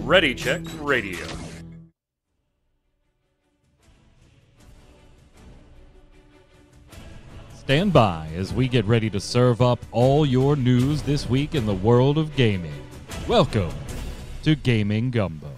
Ready Check Radio. Stand by as we get ready to serve up all your news this week in the world of gaming. Welcome to Gaming Gumbo.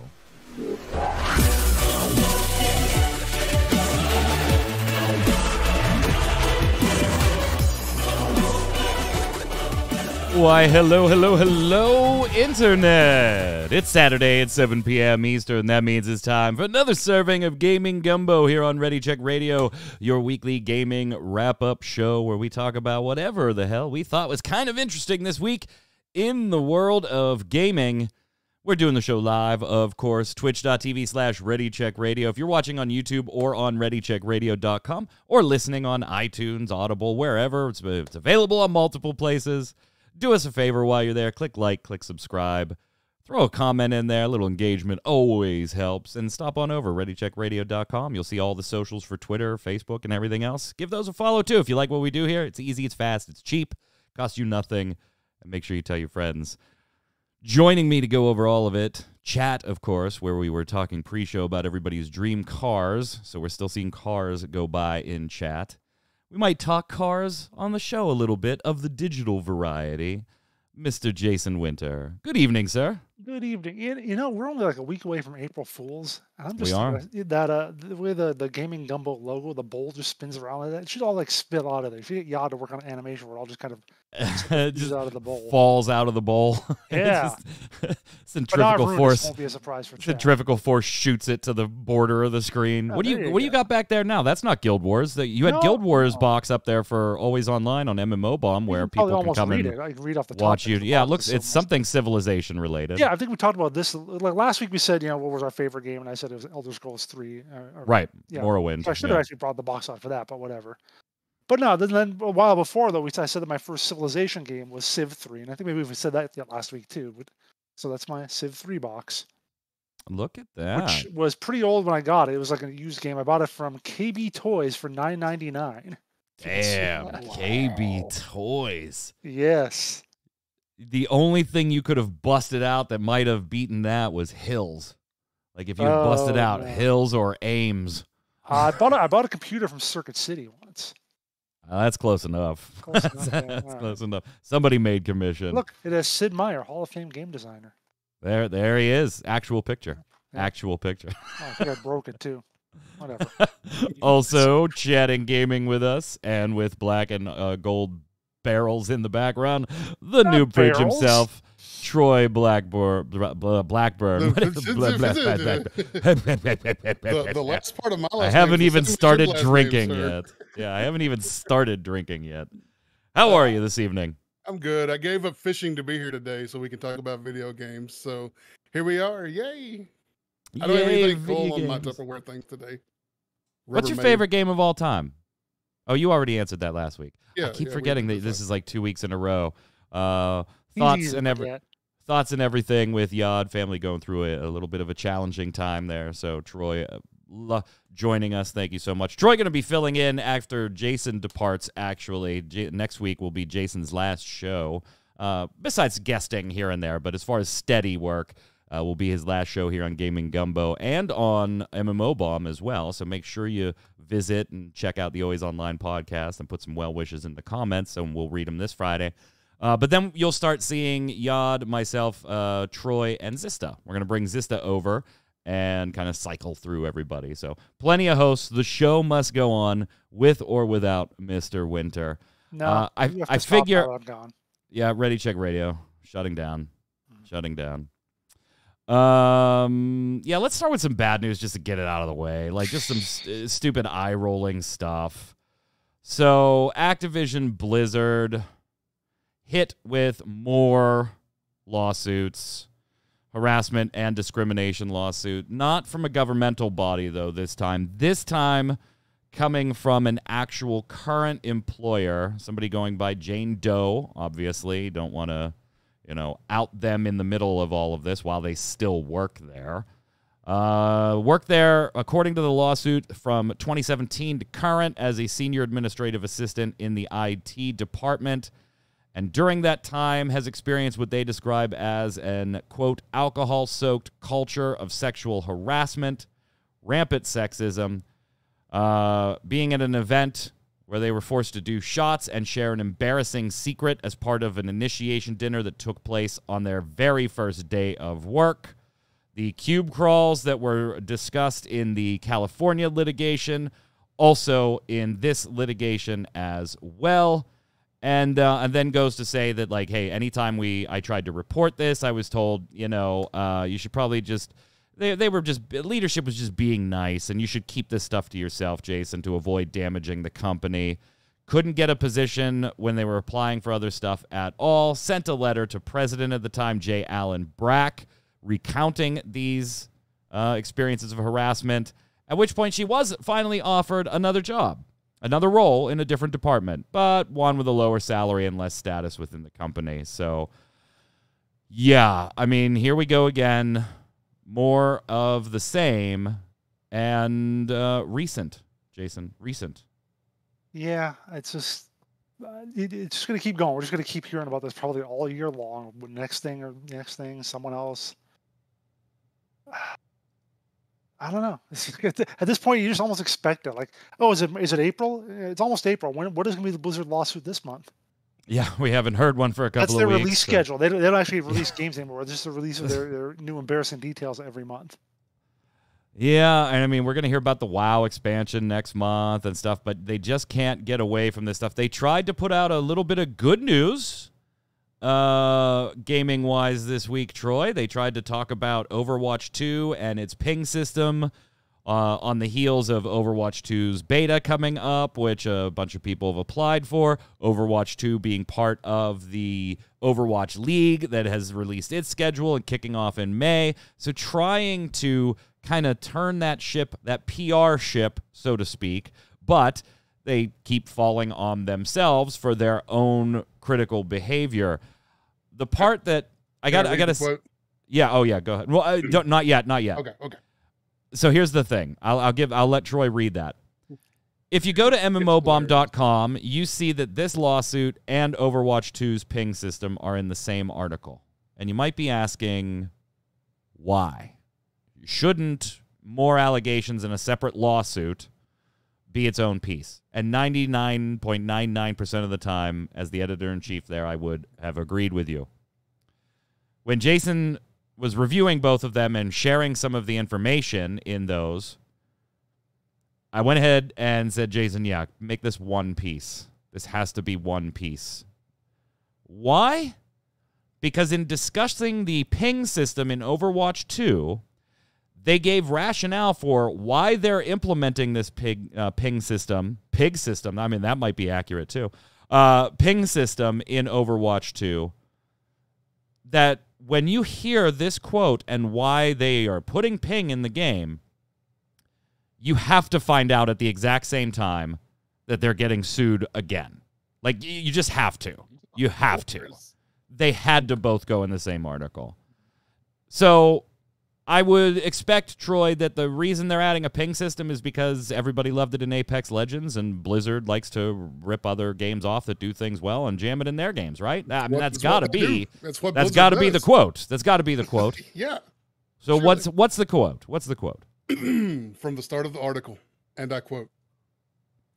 Why, hello, Internet! It's Saturday at 7 p.m. Eastern. That means it's time for another serving of Gaming Gumbo here on Ready Check Radio, your weekly gaming wrap-up show where we talk about whatever the hell we thought was kind of interesting this week in the world of gaming. We're doing the show live, of course, twitch.tv/ReadyCheckRadio. If you're watching on YouTube or on ReadyCheckRadio.com or listening on iTunes, Audible, wherever, it's available on multiple places. Do us a favor while you're there. Click like, click subscribe. Throw a comment in there. A little engagement always helps. And stop on over, ReadyCheckRadio.com. You'll see all the socials for Twitter, Facebook, and everything else. Give those a follow, too, if you like what we do here. It's easy, it's fast, it's cheap, costs you nothing. And make sure you tell your friends. Joining me to go over all of it, chat, of course, where we were talking pre-show about everybody's dream cars. So we're still seeing cars go by in chat. We might talk cars on the show a little bit of the digital variety. Mr. Jason Winter. Good evening, sir. Good evening. You know, we're only like a week away from April Fool's. And I'm just We are. the way the Gaming Gumbo logo, the bowl just spins around like that. It should all like spill out of there. If you get Yad to work on animation, where it all just kind of Just out of the bowl. falls out of the bowl. Yeah. Centrifugal force. Won't be a surprise for chat. Centrifugal force shoots it to the border of the screen. Oh, What do there you you got back there now? That's not Guild Wars. You had No, Guild Wars no. box up there for Always Online on MMO Bomb, where Probably people can almost come read and it. I can read off the top. watch you. The Yeah, it box looks is so it's something civilization related. Yeah, I think we talked about this. Like last week, we said, you know, what was our favorite game, and I said it was Elder Scrolls 3. Right. Yeah. Morrowind. So I should yeah. have actually brought the box out for that, but whatever. But no, then a while before, though, I said that my first Civilization game was Civ 3, and I think maybe we said that last week, too. But, so that's my Civ 3 box, Look at that. which was pretty old when I got it. It was like a used game. I bought it from KB Toys for $9.99. Damn. KB Toys. Yes. The only thing you could have busted out that might have beaten that was Hills. Like if you had busted out no. Hills or Ames. I bought a computer from Circuit City once. That's close enough. Close enough, yeah, That's all right. close enough. Somebody made commission. Look, it has Sid Meier, Hall of Fame game designer. There he is. Actual picture. Yeah. Actual picture. Oh, I think I broke it, too. Whatever. Also, chatting gaming with us and with black and gold barrels in the background, the Not noob bridge barrels. himself, Troy Blackburn. The last part of my last I haven't name is even the same as your started last drinking name, sir. yet. Yeah, I haven't even started drinking yet. How are you this evening? I'm good. I gave up fishing to be here today so we can talk about video games. So here we are. Yay. I don't have Yay, anything video cool on my games. Tupperware things today. What's your Rubbermaid. favorite game of all time? Oh, you already answered that last week. Yeah, I keep we forgetting did that this this is like 2 weeks in a row. Easy Thoughts to and forget. thoughts and everything with Yod family going through a little bit of a challenging time there. So Troy joining us. Thank you so much. Troy going to be filling in after Jason departs, actually. Next week will be Jason's last show, besides guesting here and there. But as far as steady work, will be his last show here on Gaming Gumbo and on MMO Bomb as well. So make sure you visit and check out the Always Online podcast and put some well wishes in the comments, and we'll read them this Friday. But then you'll start seeing Yod, myself, Troy, and Zista. We're going to bring Zista over and kind of cycle through everybody. So plenty of hosts. The show must go on with or without Mr. Winter. No, I you have to stop figure- while I'm gone. Yeah, Ready Check Radio. Shutting down. Shutting down. Yeah, let's start with some bad news just to get it out of the way. Like just some stupid eye-rolling stuff. So Activision Blizzard hit with more lawsuits, harassment and discrimination lawsuit, not from a governmental body, though, this time. This time coming from an actual current employer, somebody going by Jane Doe, obviously. Don't want to, out them in the middle of all of this while they still work there. Worked there, according to the lawsuit, from 2017 to current as a senior administrative assistant in the IT department. and during that time has experienced what they describe as an, quote, alcohol-soaked culture of sexual harassment, rampant sexism, being at an event where they were forced to do shots and share an embarrassing secret as part of an initiation dinner that took place on their very first day of work. The cube crawls that were discussed in the California litigation, also in this litigation as well. And then goes to say that, like, hey, anytime I tried to report this, I was told, you should probably just... They were just, leadership was just being nice, and you should keep this stuff to yourself, Jason, to avoid damaging the company. Couldn't get a position when they were applying for other stuff at all. Sent a letter to president at the time, J. Allen Brack, recounting these experiences of harassment, at which point she was finally offered another job, another role in a different department, but one with a lower salary and less status within the company. So, yeah, I mean, here we go again. More of the same, and recent, Jason, recent. Yeah, it's just it's just going to keep going. We're just going to keep hearing about this probably all year long. Next thing, someone else. I don't know. At this point, you just almost expect it. Like, oh, is it April? It's almost April. What is going to be the Blizzard lawsuit this month? Yeah, we haven't heard one for a couple of weeks. That's their release schedule. They don't actually release games anymore. It's just the release of their new embarrassing details every month. Yeah, and I mean, we're going to hear about the WoW expansion next month and stuff, but they just can't get away from this stuff. They tried to put out a little bit of good news gaming-wise this week, Troy. They tried to talk about Overwatch 2 and its ping system on the heels of Overwatch 2's beta coming up, which a bunch of people have applied for. Overwatch 2 being part of the Overwatch League that has released its schedule and kicking off in May. So trying to kind of turn that ship, that PR ship, so to speak, but they keep falling on themselves for their own critical behavior. The part that I got to... Yeah, oh yeah, go ahead. Well, not yet. Okay. So here's the thing. I'll let Troy read that. If you go to mmobomb.com, you see that this lawsuit and Overwatch 2's ping system are in the same article. And you might be asking, why? Shouldn't more allegations in a separate lawsuit be its own piece? And 99.99% of the time, as the editor-in-chief there, I would have agreed with you. When Jason was reviewing both of them and sharing some of the information in those, I went ahead and said, Jason, yeah, make this one piece. This has to be one piece. Why? Because in discussing the ping system in Overwatch 2, they gave rationale for why they're implementing this ping system. Pig system, I mean, that might be accurate too. Ping system in Overwatch 2. That when you hear this quote and why they are putting ping in the game, you have to find out at the exact same time that they're getting sued again. Like, you just have to. You have to. They had to both go in the same article. So I would expect, Troy, that the reason they're adding a ping system is because everybody loved it in Apex Legends, and Blizzard likes to rip other games off that do things well and jam it in their games, right? I mean, that's got to be. That's got to be the quote. That's got to be the quote. Yeah. So surely. What's the quote? What's the quote? From the start of the article, and I quote,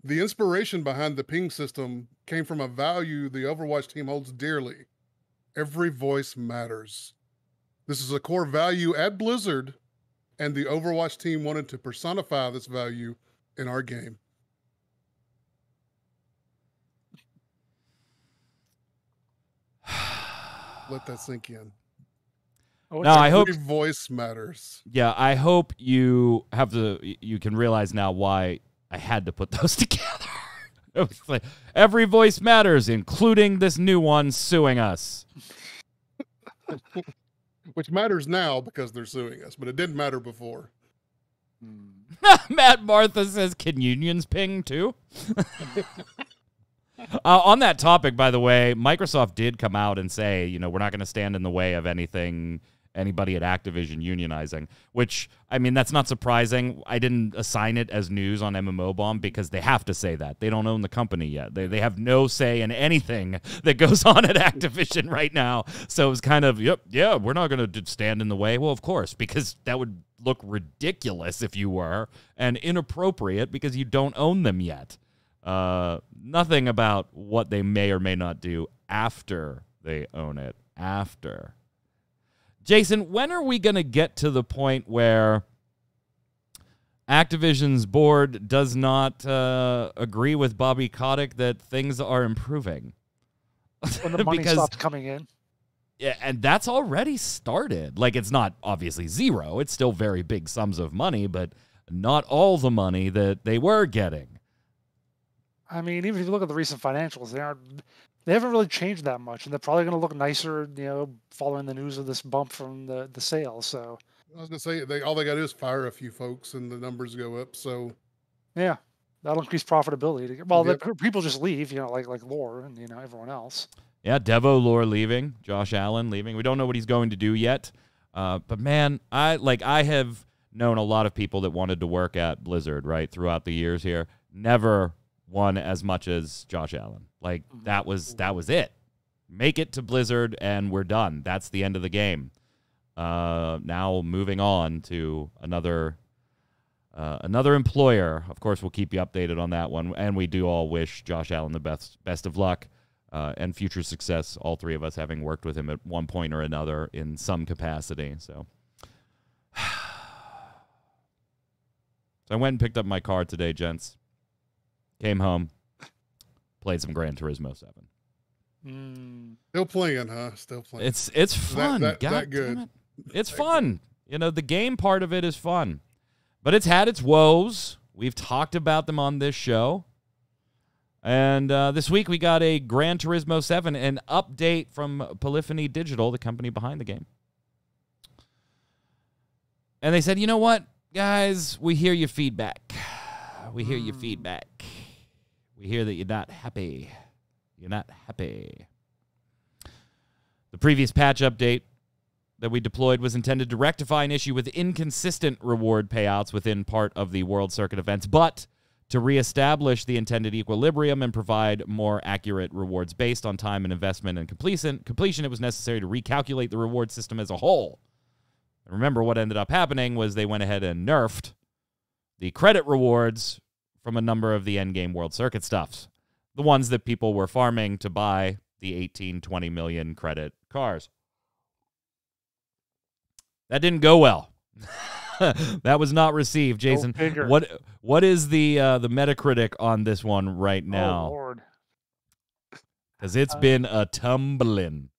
"The inspiration behind the ping system came from a value the Overwatch team holds dearly. Every voice matters. This is a core value at Blizzard, and the Overwatch team wanted to personify this value in our game." Let that sink in. No, I hope every voice matters. Yeah, I hope you can realize now why I had to put those together. It was like, every voice matters, including this new one suing us. Which matters now because they're suing us, but it didn't matter before. Matt Martha says, can unions ping too? On that topic, by the way, Microsoft did come out and say, we're not going to stand in the way of anything anybody at Activision unionizing, which, I mean, that's not surprising. I didn't assign it as news on MMO Bomb because they have to say that. They don't own the company yet. They have no say in anything that goes on at Activision right now. So it was kind of, yeah, we're not going to stand in the way. Well, of course, because that would look ridiculous if you were, and inappropriate because you don't own them yet. Nothing about what they may or may not do after they own it. After. Jason, when are we going to get to the point where Activision's board does not agree with Bobby Kotick that things are improving? When the money stops coming in. Yeah, and that's already started. Like, it's not obviously zero. It's still very big sums of money, but not all the money that they were getting. I mean, even if you look at the recent financials, they haven't really changed that much, and they're probably going to look nicer, following the news of this bump from the sale. So I was going to say, all they got to do is fire a few folks, and the numbers go up. So yeah, that'll increase profitability. Well, Yep. people just leave, like Lore and everyone else. Yeah, Devo Lore leaving, Josh Allen leaving. We don't know what he's going to do yet. But man, I have known a lot of people that wanted to work at Blizzard, right, throughout the years here. Never won as much as Josh Allen. Like, that was it. Make it to Blizzard and we're done. That's the end of the game. Now moving on to another employer. Of course, we'll keep you updated on that one, and we do all wish Josh Allen the best of luck. And future success, all three of us having worked with him at one point or another in some capacity. So I went and picked up my car today, gents. Came home, played some Gran Turismo 7. Still playing, huh? Still playing. It's fun. That God good. damn it. It's fun. The game part of it is fun. But it's had its woes. We've talked about them on this show. And this week we got a Gran Turismo 7, an update from Polyphony Digital, the company behind the game. And they said, you know what, guys, we hear your feedback. We hear your feedback. We hear that you're not happy. You're not happy. The previous patch update that we deployed was intended to rectify an issue with inconsistent reward payouts within part of the World Circuit events, but to reestablish the intended equilibrium and provide more accurate rewards based on time and investment and completion, it was necessary to recalculate the reward system as a whole. And remember, what ended up happening was they went ahead and nerfed the credit rewards from a number of the endgame World Circuit stuffs, the ones that people were farming to buy the 18, 20 million credit cars. That didn't go well. That was not received, Jason. What is the Metacritic on this one right now? Oh, Lord. Because it's been a tumbling.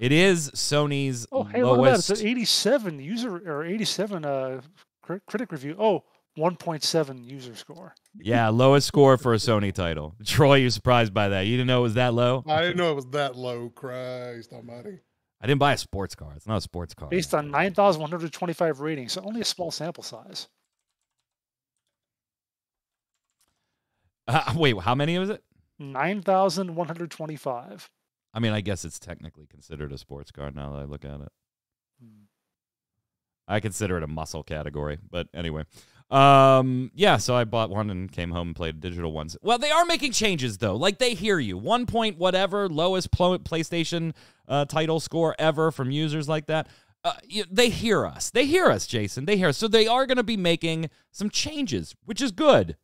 It is Sony's hey, lowest. look at that. It's an 87 user or 87 critic review. Oh, 1.7 user score. Yeah, lowest score for a Sony title. Troy, you're surprised by that. You didn't know it was that low? I didn't know it was that low. Christ almighty. I didn't buy a sports car. It's not a sports car. Based on 9,125 ratings, so only a small sample size. Wait, how many was it? 9,125. I mean, I guess it's technically considered a sports car now that I look at it. I consider it a muscle category, but anyway. Yeah, so I bought one and came home and played digital ones. Well, they are making changes, though. Like, they hear you. 1 point whatever, lowest PlayStation title score ever from users like that. They hear us. They hear us, Jason. They hear us. So they are going to be making some changes, which is good.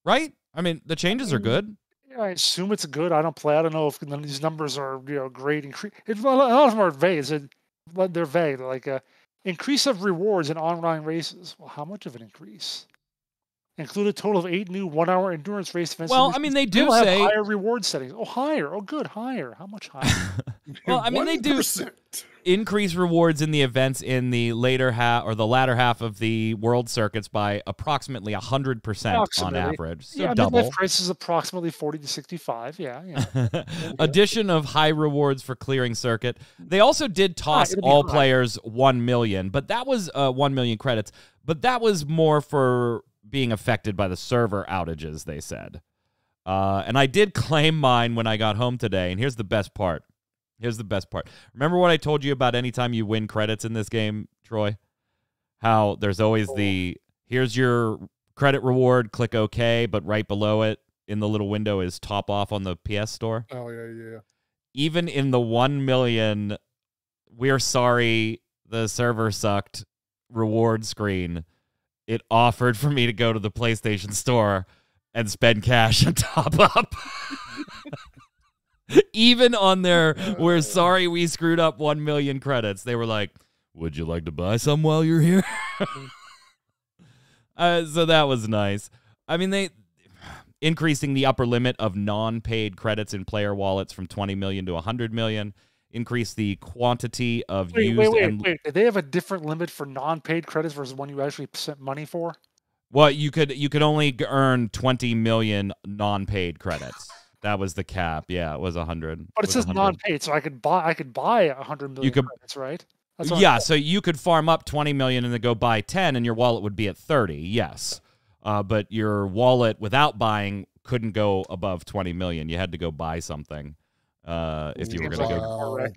Right? I mean, the changes are good. Yeah, I assume it's good. I don't play. I don't know if these numbers are great. A lot of them are vague. They're vague. They're like increase of rewards in online races. Well, how much of an increase? Include a total of 8 new 1-hour endurance race events. Well, I mean, they do have say higher reward settings. Oh, higher. Oh, good. Higher. How much higher? Well, I mean, they do 1%. increase rewards in the events in the latter half of the world circuits by approximately 100% on average. So yeah, double. midlife price is approximately 40 to 65. Yeah. Addition of high rewards for clearing circuit. They also did toss all players 1 million, but that was 1 million credits. But that was more for being affected by the server outages, they said. And I did claim mine when I got home today, and here's the best part. Here's the best part. Remember what I told you about anytime you win credits in this game, Troy? How there's always here's your credit reward, click OK, but right below it in the little window is top off on the PS Store. Oh, yeah. Even in the 1 million, we're sorry, the server sucked reward screen, it offered for me to go to the PlayStation Store and spend cash and top up. Even on their, we're sorry we screwed up 1 million credits, they were like, would you like to buy some while you're here? So that was nice. I mean, they increasing the upper limit of non-paid credits in player wallets from 20 million to 100 million. Increase the quantity of used. Wait. Do they have a different limit for non-paid credits versus one you actually sent money for? Well, you could only earn 20 million non-paid credits. That was the cap. Yeah, it was 100. But it says 100. Non-paid, so I could buy 100 million credits, right? Yeah, so you could farm up 20 million and then go buy 10, and your wallet would be at 30. Yes, but your wallet without buying couldn't go above 20 million. You had to go buy something if you were going to go.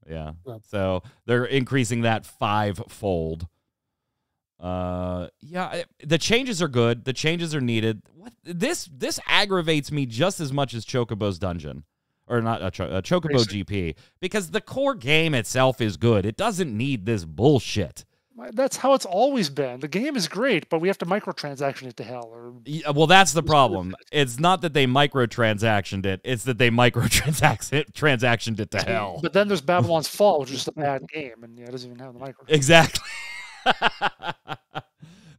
Yeah, so they're increasing that 5-fold. Yeah, the changes are good. The changes are needed. This aggravates me just as much as Chocobo's Dungeon. Or not Chocobo GP, because the core game itself is good. It doesn't need this bullshit. That's how it's always been. The game is great, but we have to microtransaction it to hell. Well, that's the problem. It's not that they microtransactioned it. It's that they transactioned it to hell. But then there's Babylon's Fall, which is just a bad game, and it doesn't even have the micro. Exactly.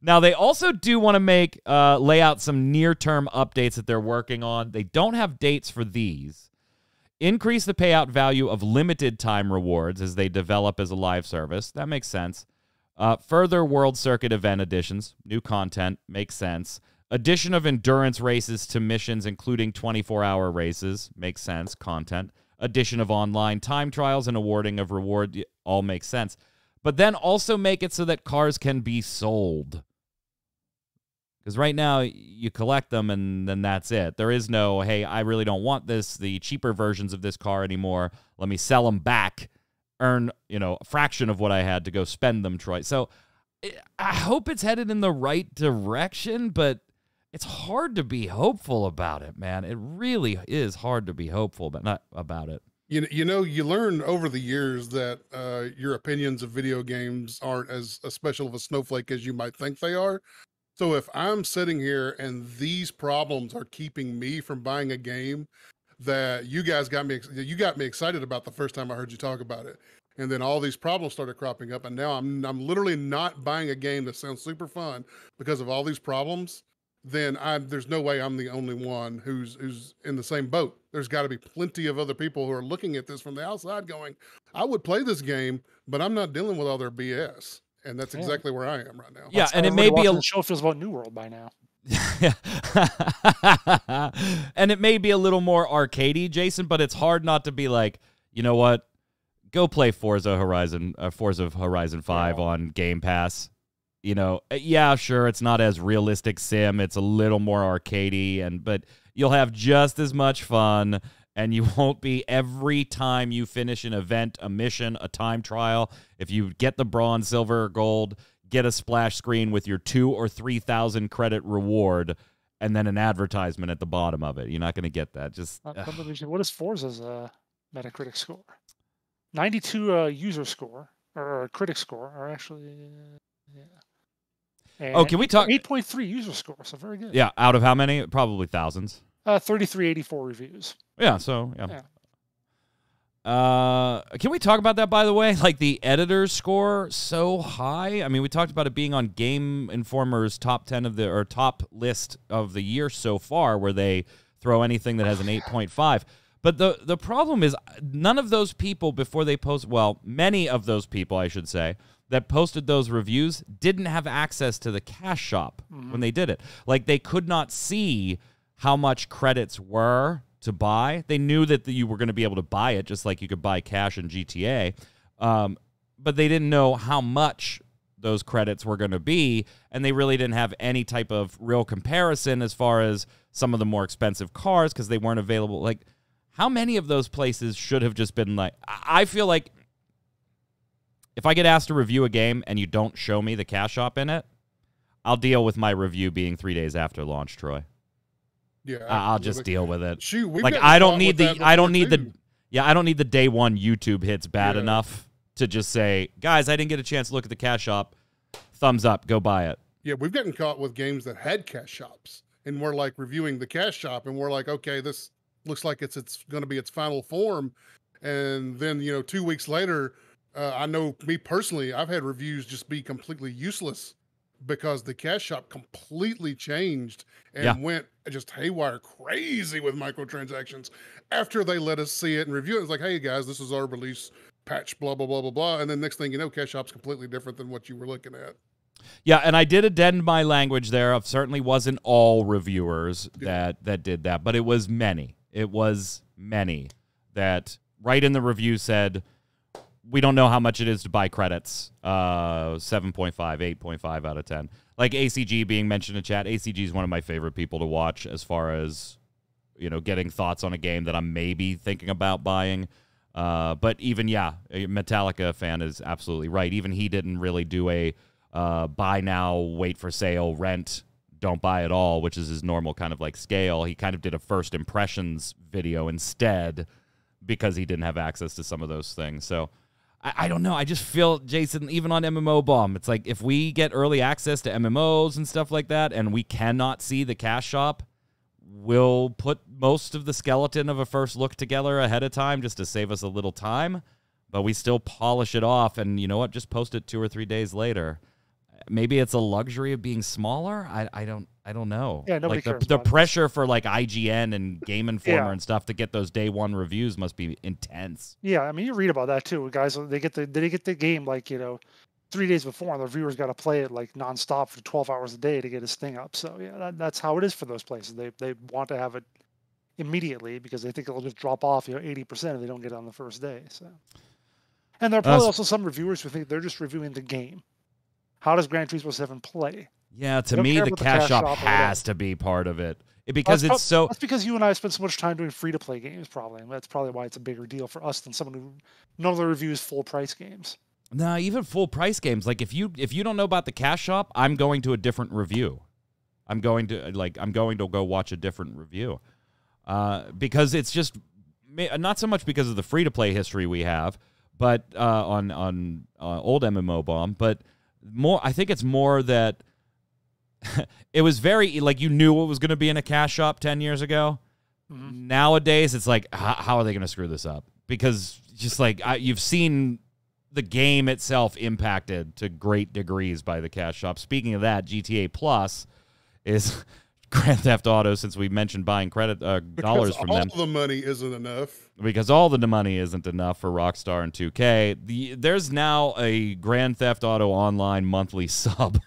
Now, they also do want to lay out some near-term updates that they're working on. They don't have dates for these. Increase the payout value of limited time rewards as they develop as a live service. That makes sense. Further World Circuit event additions. New content. Makes sense. Addition of endurance races to missions, including 24-hour races. Makes sense. Content. Addition of online time trials and awarding of reward. All makes sense. But then also make it so that cars can be sold. Because right now, you collect them, and then that's it. There is no, hey, I really don't want the cheaper versions of this car anymore. Let me sell them back, earn, a fraction of what I had to go spend them, Troy. So I hope it's headed in the right direction, but it's hard to be hopeful about it, man. It really is hard to be hopeful about it. You learn over the years that your opinions of video games aren't as special of a snowflake as you might think they are. So if I'm sitting here and these problems are keeping me from buying a game that you got me excited about the first time I heard you talk about it, and then all these problems started cropping up, and now I'm literally not buying a game that sounds super fun because of all these problems, then there's no way I'm the only one who's in the same boat. There's got to be plenty of other people who are looking at this from the outside going, I would play this game, but I'm not dealing with all their BS. And that's exactly where I am right now. Yeah, and it may be a show feels about New World by now. And it may be a little more arcadey, Jason, but it's hard not to be like, you know what? Go play Forza Horizon 5 on Game Pass. Yeah, sure, it's not as realistic sim. It's a little more arcadey, but you'll have just as much fun. And you won't be every time you finish an event, a mission, a time trial. If you get the bronze, silver, or gold, get a splash screen with your 2,000 or 3,000 credit reward, and then an advertisement at the bottom of it. You're not going to get that. What is Forza's Metacritic score? 92 user score or critic score, or actually, And can we talk 8.3 user score? So very good. Yeah, out of how many? Probably thousands. 3384 reviews. Yeah, so, yeah. Can we talk about that, by the way? Like, the editor's score so high. I mean, we talked about it being on Game Informer's top 10 top list of the year so far, where they throw anything that has an 8.5. But the problem is none of those people before they post, many of those people, I should say, that posted those reviews didn't have access to the cash shop when they did it. Like, they could not see how much credits were to buy. They knew that you were going to be able to buy it, just like you could buy cash in GTA. But they didn't know how much those credits were going to be, and they really didn't have any type of real comparison as far as some of the more expensive cars because they weren't available. Like, how many of those places should have just been like, I feel like if I get asked to review a game and you don't show me the cash shop in it, I'll deal with my review being 3 days after launch, Troy. Yeah, I'll just deal with it. Shoot, like I don't need the I don't need the day one YouTube hits bad enough to just say, guys, I didn't get a chance to look at the cash shop. Thumbs up, go buy it. Yeah, we've gotten caught with games that had cash shops, and we're like reviewing the cash shop, and we're like, okay, this looks like it's going to be its final form, and then 2 weeks later, I know me personally, I've had reviews just be completely useless because the cash shop completely changed and went just haywire crazy with microtransactions after they let us see it and review it. It's like, hey guys, this is our release patch, blah, blah, blah, blah, blah. And then next thing you know, cash shop's completely different than what you were looking at. Yeah, and I did addend my language there. It certainly wasn't all reviewers that did that, but it was many. It was many that right in the review said, we don't know how much it is to buy credits. 7.5, 8.5 out of 10. Like ACG being mentioned in chat. ACG is one of my favorite people to watch as far as, getting thoughts on a game that I'm maybe thinking about buying. But even, a Metallica fan is absolutely right. Even he didn't really do a buy now, wait for sale, rent, don't buy at all, which is his normal kind of like scale. He kind of did a first impressions video instead because he didn't have access to some of those things. So I don't know. I just feel, Jason, even on MMO Bomb, it's like if we get early access to MMOs and stuff like that and we cannot see the cash shop, we'll put most of the skeleton of a first look together ahead of time just to save us a little time, but we still polish it off and you know what? Just post it 2 or 3 days later. Maybe it's a luxury of being smaller. I don't know. Yeah, nobody like cares the about it. pressure for like IGN and Game Informer and stuff to get those day one reviews must be intense. Yeah, I mean, you read about that too. Guys, they get the game like 3 days before, and the reviewers got to play it like nonstop for 12 hours a day to get his thing up. So yeah, that's how it is for those places. They want to have it immediately because they think it'll just drop off 80% if they don't get it on the first day. So, and there are probably also some reviewers who think they're just reviewing the game. How does Gran Turismo 7 play? Yeah, to me, the cash shop has to be part of it. Because that's because you and I spend so much time doing free-to-play games, probably. And that's probably why it's a bigger deal for us than someone who normally reviews full-price games. No, even full-price games. Like, if you don't know about the cash shop, I'm going to a different review. I'm going to go watch a different review. Because it's just, not so much because of the free-to-play history we have, but on old MMO Bomb, but more, I think it's more that it was very, like, you knew what was going to be in a cash shop 10 years ago. Mm-hmm. Nowadays, it's like, how are they going to screw this up? Because just like, you've seen the game itself impacted to great degrees by the cash shop. Speaking of that, GTA Plus is Grand Theft Auto, since we mentioned buying credit dollars from them. All the money isn't enough. Because all the money isn't enough for Rockstar and 2K. There's now a Grand Theft Auto Online monthly sub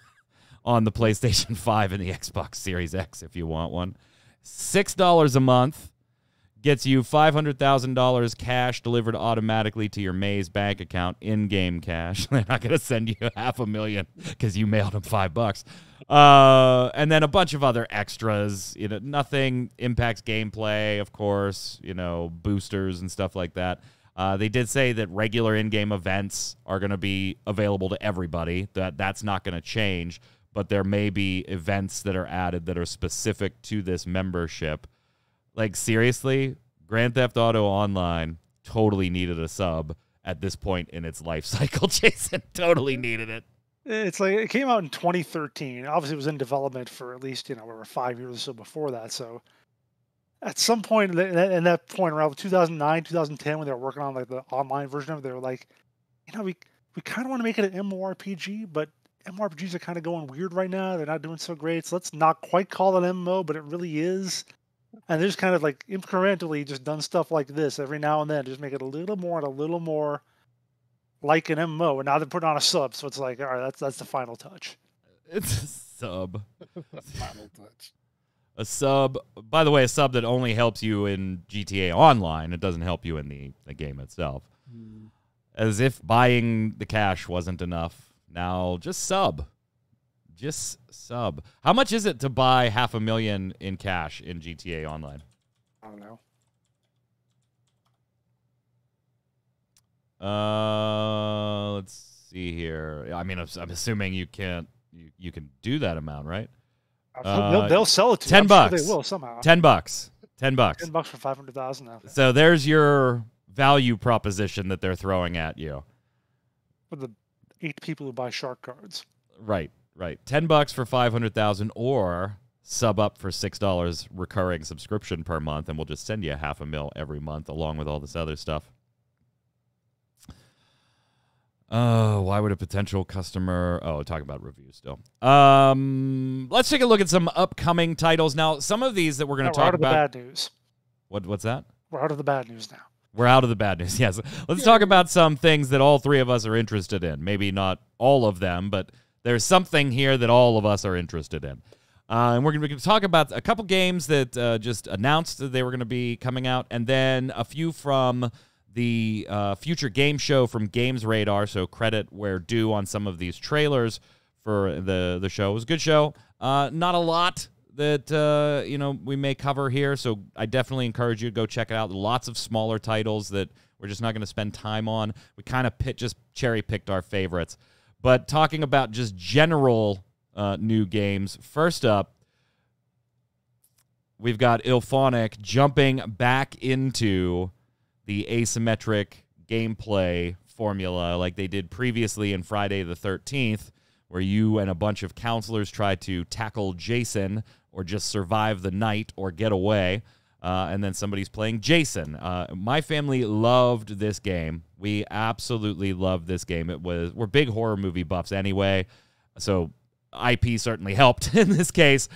on the PlayStation 5 and the Xbox Series X if you want one. $6 a month gets you $500,000 cash delivered automatically to your Maze bank account, in-game cash. They're not going to send you $500,000 because you mailed them $5. And then a bunch of other extras. Nothing impacts gameplay, of course. Boosters and stuff like that. They did say that regular in-game events are going to be available to everybody. That's not going to change. But there may be events that are added that are specific to this membership. Like, seriously, Grand Theft Auto Online totally needed a sub at this point in its life cycle, Jason. Totally needed it. It's like it came out in 2013. Obviously, it was in development for at least, 5 years or so before that. So at some point in that point around 2009, 2010, when they were working on like the online version of it, they were like, we kind of want to make it an MMORPG, but MMORPGs are kind of going weird right now. They're not doing so great. So let's not quite call it MMO, but it really is. And they're just kind of like incrementally just done stuff like this every now and then, just make it a little more like an MMO. And now they're putting on a sub, so it's like, all right, that's the final touch. It's a sub. Final touch. A sub. By the way, a sub that only helps you in GTA Online. It doesn't help you in the game itself. As if buying the cash wasn't enough. Now, just sub. Just sub. How much is it to buy 500,000 in cash in GTA Online? I don't know. Let's see here. I mean, I'm assuming you can't. You can do that amount, right? They'll sell it to you. $10. I'm sure they will somehow. $10. $10. $10 for 500,000 now. So there's your value proposition that they're throwing at you. For the 8 people who buy shark cards. Right. $10 for 500,000, or sub up for $6 recurring subscription per month, and we'll just send you $500,000 every month along with all this other stuff. Why would a potential customer... Oh, talking about reviews still. Let's take a look at some upcoming titles. Now, some of these that we're going to talk about... We're out of the bad news. What's that? We're out of the bad news now. We're out of the bad news, yes. Let's talk about some things that all three of us are interested in. Maybe not all of them, but there's something here that all of us are interested in. And we're going to talk about a couple games that just announced that they were going to be coming out, and then a few from the future game show from Games Radar, so credit where due on some of these trailers for the show. It was a good show. Not a lot that we may cover here, so I definitely encourage you to go check it out. Lots of smaller titles that we're just not going to spend time on. We kind of just cherry-picked our favorites. But talking about just general new games, first up, we've got IllFonic jumping back into the asymmetric gameplay formula like they did previously in Friday the 13th, where you and a bunch of counselors try to tackle Jason or just survive the night or get away, and then somebody's playing Jason. My family loved this game. We absolutely loved this game. We're big horror movie buffs anyway, so IP certainly helped in this case.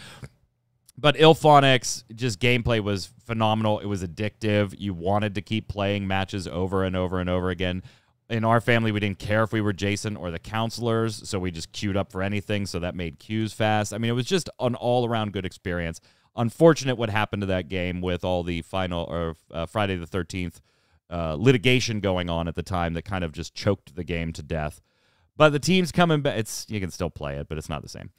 But IllFonic's just gameplay was phenomenal. It was addictive. You wanted to keep playing matches over and over and over again. In our family, we didn't care if we were Jason or the counselors, so we just queued up for anything, so that made queues fast. I mean, it was just an all-around good experience. Unfortunate what happened to that game with all the final Friday the 13th litigation going on at the time that kind of just choked the game to death. But the team's coming back. You can still play it, but it's not the same.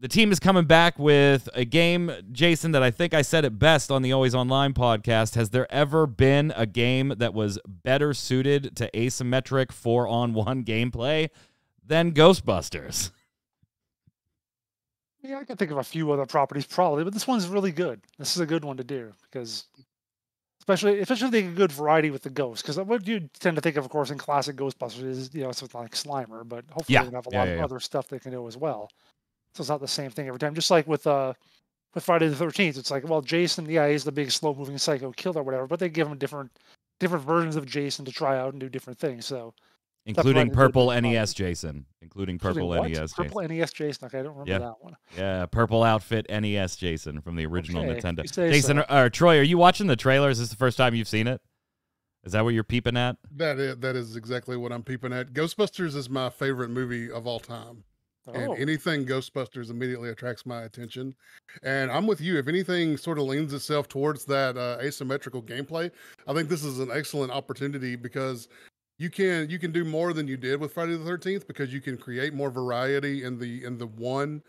The team is coming back with a game, Jason, that I think I said it best on the Always Online podcast. Has there ever been a game that was better suited to asymmetric 4-on-1 gameplay than Ghostbusters? Yeah, I can think of a few other properties probably, but this one's really good. This is a good one to do because, especially if they get a good variety with the ghosts. Because what you tend to think of course, in classic Ghostbusters is something like Slimer, but hopefully they have a lot of other stuff they can do as well. So it's not the same thing every time. Just like with Friday the 13th, it's like, well, Jason, he's the big slow-moving psycho killer or whatever, but they give him different versions of Jason to try out and do different things. So, including purple NES Jason, Purple NES Jason. Okay, I don't remember that one. Yeah, purple outfit NES Jason from the original Nintendo. Jason, Troy, are you watching the trailer? Is this the first time you've seen it? Is that what you're peeping at? That is exactly what I'm peeping at. Ghostbusters is my favorite movie of all time. And anything Ghostbusters immediately attracts my attention. And I'm with you. If anything sort of leans itself towards that asymmetrical gameplay, I think this is an excellent opportunity because you can do more than you did with Friday the 13th because you can create more variety in the 1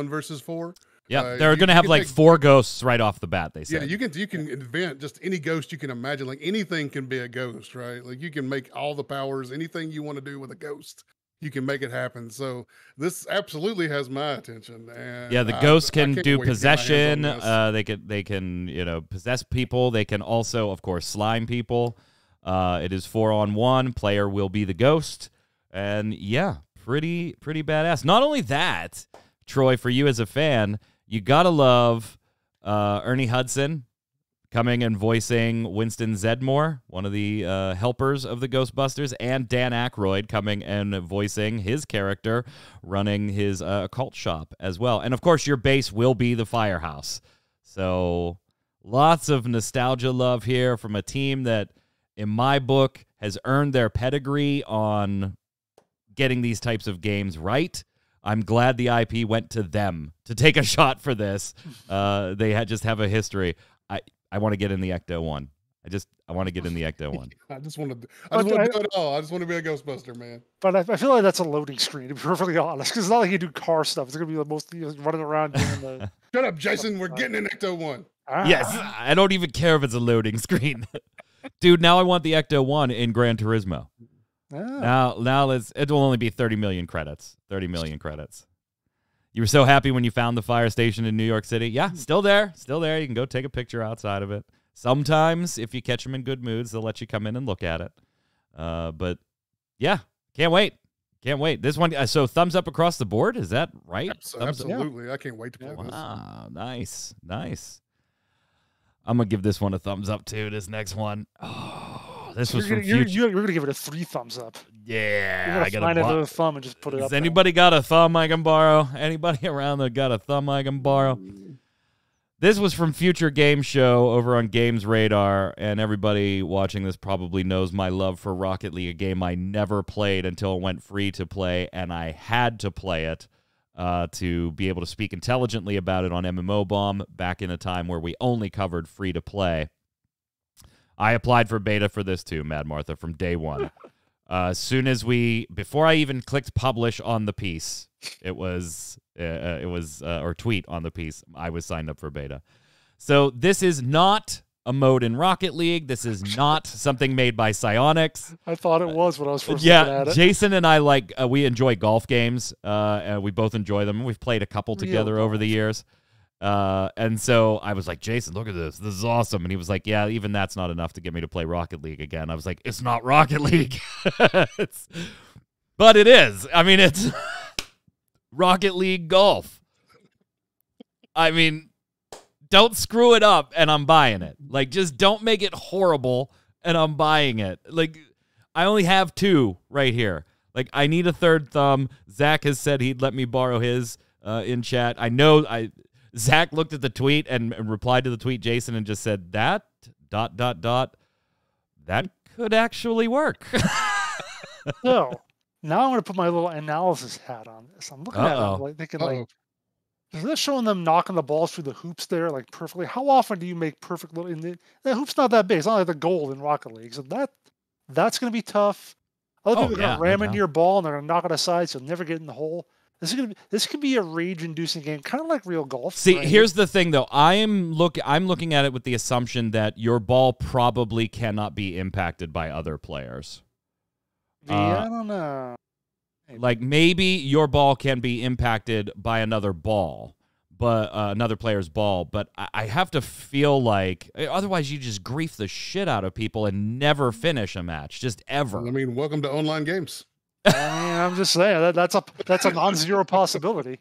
versus 4. Yeah, they're going to have like 4 ghosts right off the bat, they said. Yeah, you can invent just any ghost you can imagine. Like anything can be a ghost, right? Like you can make all the powers, anything you want to do with a ghost. You can make it happen. So this absolutely has my attention. And yeah, the ghosts can do possession. They can possess people. They can also, of course, slime people. It is 4-on-1. Player will be the ghost. And yeah, pretty badass. Not only that, Troy, for you as a fan, you gotta love Ernie Hudson coming and voicing Winston Zeddemore, one of the helpers of the Ghostbusters, and Dan Aykroyd coming and voicing his character running his occult shop as well. And, of course, your base will be the firehouse. So lots of nostalgia love here from a team that, in my book, has earned their pedigree on getting these types of games right. I'm glad the IP went to them to take a shot for this. They just have a history. I want to get in the Ecto one. I want to get in the Ecto one. I just want to do it all. I just want to be a Ghostbuster, man. But I feel like that's a loading screen, to be perfectly honest, because it's not like you do car stuff. It's going to be mostly running around doing the... Shut up, Jason. We're getting an Ecto one. Yes, I don't even care if it's a loading screen. Dude, now I want the Ecto 1 in Gran Turismo. Ah. Now it will only be 30 million credits. 30 million credits. You were so happy when you found the fire station in New York City. Yeah, still there. Still there. You can go take a picture outside of it. Sometimes, if you catch them in good moods, they'll let you come in and look at it. But, yeah, can't wait. Can't wait. This one, so thumbs up across the board? Is that right? Absolutely. Yeah. I can't wait to play this. Wow, nice. I'm going to give this one a thumbs up, too, this next one. Oh, this was from Future. You're going to give it a 3 thumbs up. Yeah. You're going to find another thumb and just put it up. Has anybody got a thumb I can borrow? Anybody around that got a thumb I can borrow? This was from Future Game Show over on Games Radar, and everybody watching this probably knows my love for Rocket League, a game I never played until it went free to play, and I had to play it to be able to speak intelligently about it on MMO Bomb back in a time where we only covered free to play. I applied for beta for this too, Mad Martha, from day one. As soon as before I even clicked publish on the piece, or tweet on the piece, I was signed up for beta. So this is not a mode in Rocket League. This is not something made by Psyonix. I thought it was when I was first looking at it. Jason and I we enjoy golf games. We both enjoy them. We've played a couple together over the years. And so I was like, Jason, look at this. This is awesome. And he was like, yeah, even that's not enough to get me to play Rocket League again. I was like, it's not Rocket League. But it is. I mean, it's Rocket League golf. I mean, don't screw it up and I'm buying it. Like, just don't make it horrible and I'm buying it. Like, I only have 2 right here. Like, I need a 3rd thumb. Zach has said he'd let me borrow his in chat. I know Zach looked at the tweet and replied to the tweet, Jason, and just said, that, ... that could actually work. So, now I'm going to put my little analysis hat on this. I'm looking at it, like, thinking, like, is this showing them knocking the balls through the hoops there, like, perfectly? How often do you make perfect little... the hoop's not that big. It's not like the goal in Rocket League. So that's going to be tough. Other people are going to ram into your ball, and they're going to knock it aside, so never get in the hole. This could be a rage-inducing game, kind of like real golf. See, here's the thing, though. I'm looking at it with the assumption that your ball probably cannot be impacted by other players. I don't know. Like, maybe your ball can be impacted by another ball, but another player's ball. But I have to feel like, otherwise you just grief the shit out of people and never finish a match, just ever. I mean, welcome to online games. I mean, I'm just saying that's a non-zero possibility.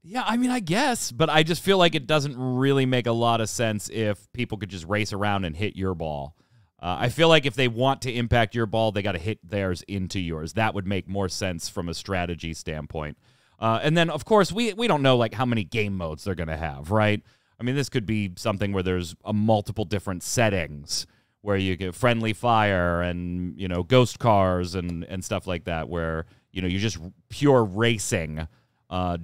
Yeah, I mean, I guess, but I just feel like it doesn't really make a lot of sense if people could just race around and hit your ball. I feel like if they want to impact your ball, they got to hit theirs into yours. That would make more sense from a strategy standpoint. And then, of course, we don't know like how many game modes they're going to have, right? I mean, this could be something where there's multiple different settings, where you get friendly fire and, ghost cars and stuff like that, where, you're just pure racing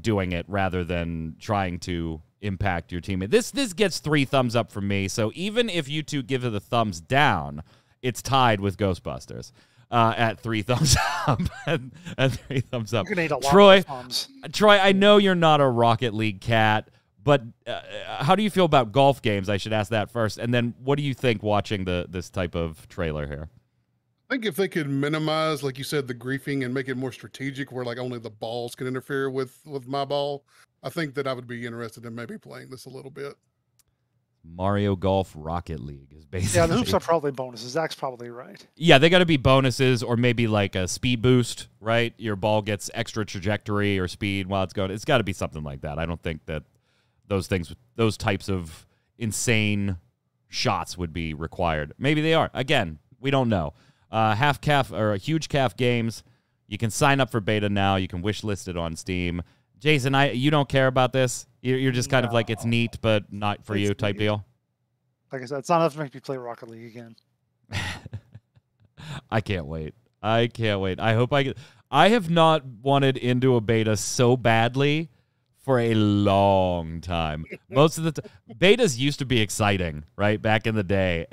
doing it rather than trying to impact your teammate. This gets 3 thumbs up from me, so even if you two give it a thumbs down, it's tied with Ghostbusters at 3 thumbs up. At 3 thumbs up. You're gonna need a lot of thumbs. Troy, I know you're not a Rocket League cat, but how do you feel about golf games? I should ask that first. And then what do you think watching this type of trailer here? I think if they could minimize, like you said, the griefing and make it more strategic where like only the balls can interfere with my ball, I think that I would be interested in maybe playing this a little bit. Mario Golf Rocket League is basically... Yeah, the hoops are probably bonuses. Zach's probably right. Yeah, they got to be bonuses or maybe like a speed boost, right? Your ball gets extra trajectory or speed while it's going. It's got to be something like that. I don't think that those types of insane shots would be required. Maybe they are. Again, we don't know. Half Calf or Huge Calf Games. You can sign up for beta now. You can wish list it on Steam. Jason, you don't care about this. You're just kind of like it's neat, but not for you type deal. Like I said, it's not enough to make me play Rocket League again. I can't wait. I can't wait. I hope I get. I have not wanted into a beta so badly for a long time. Most of the betas used to be exciting, right? Back in the day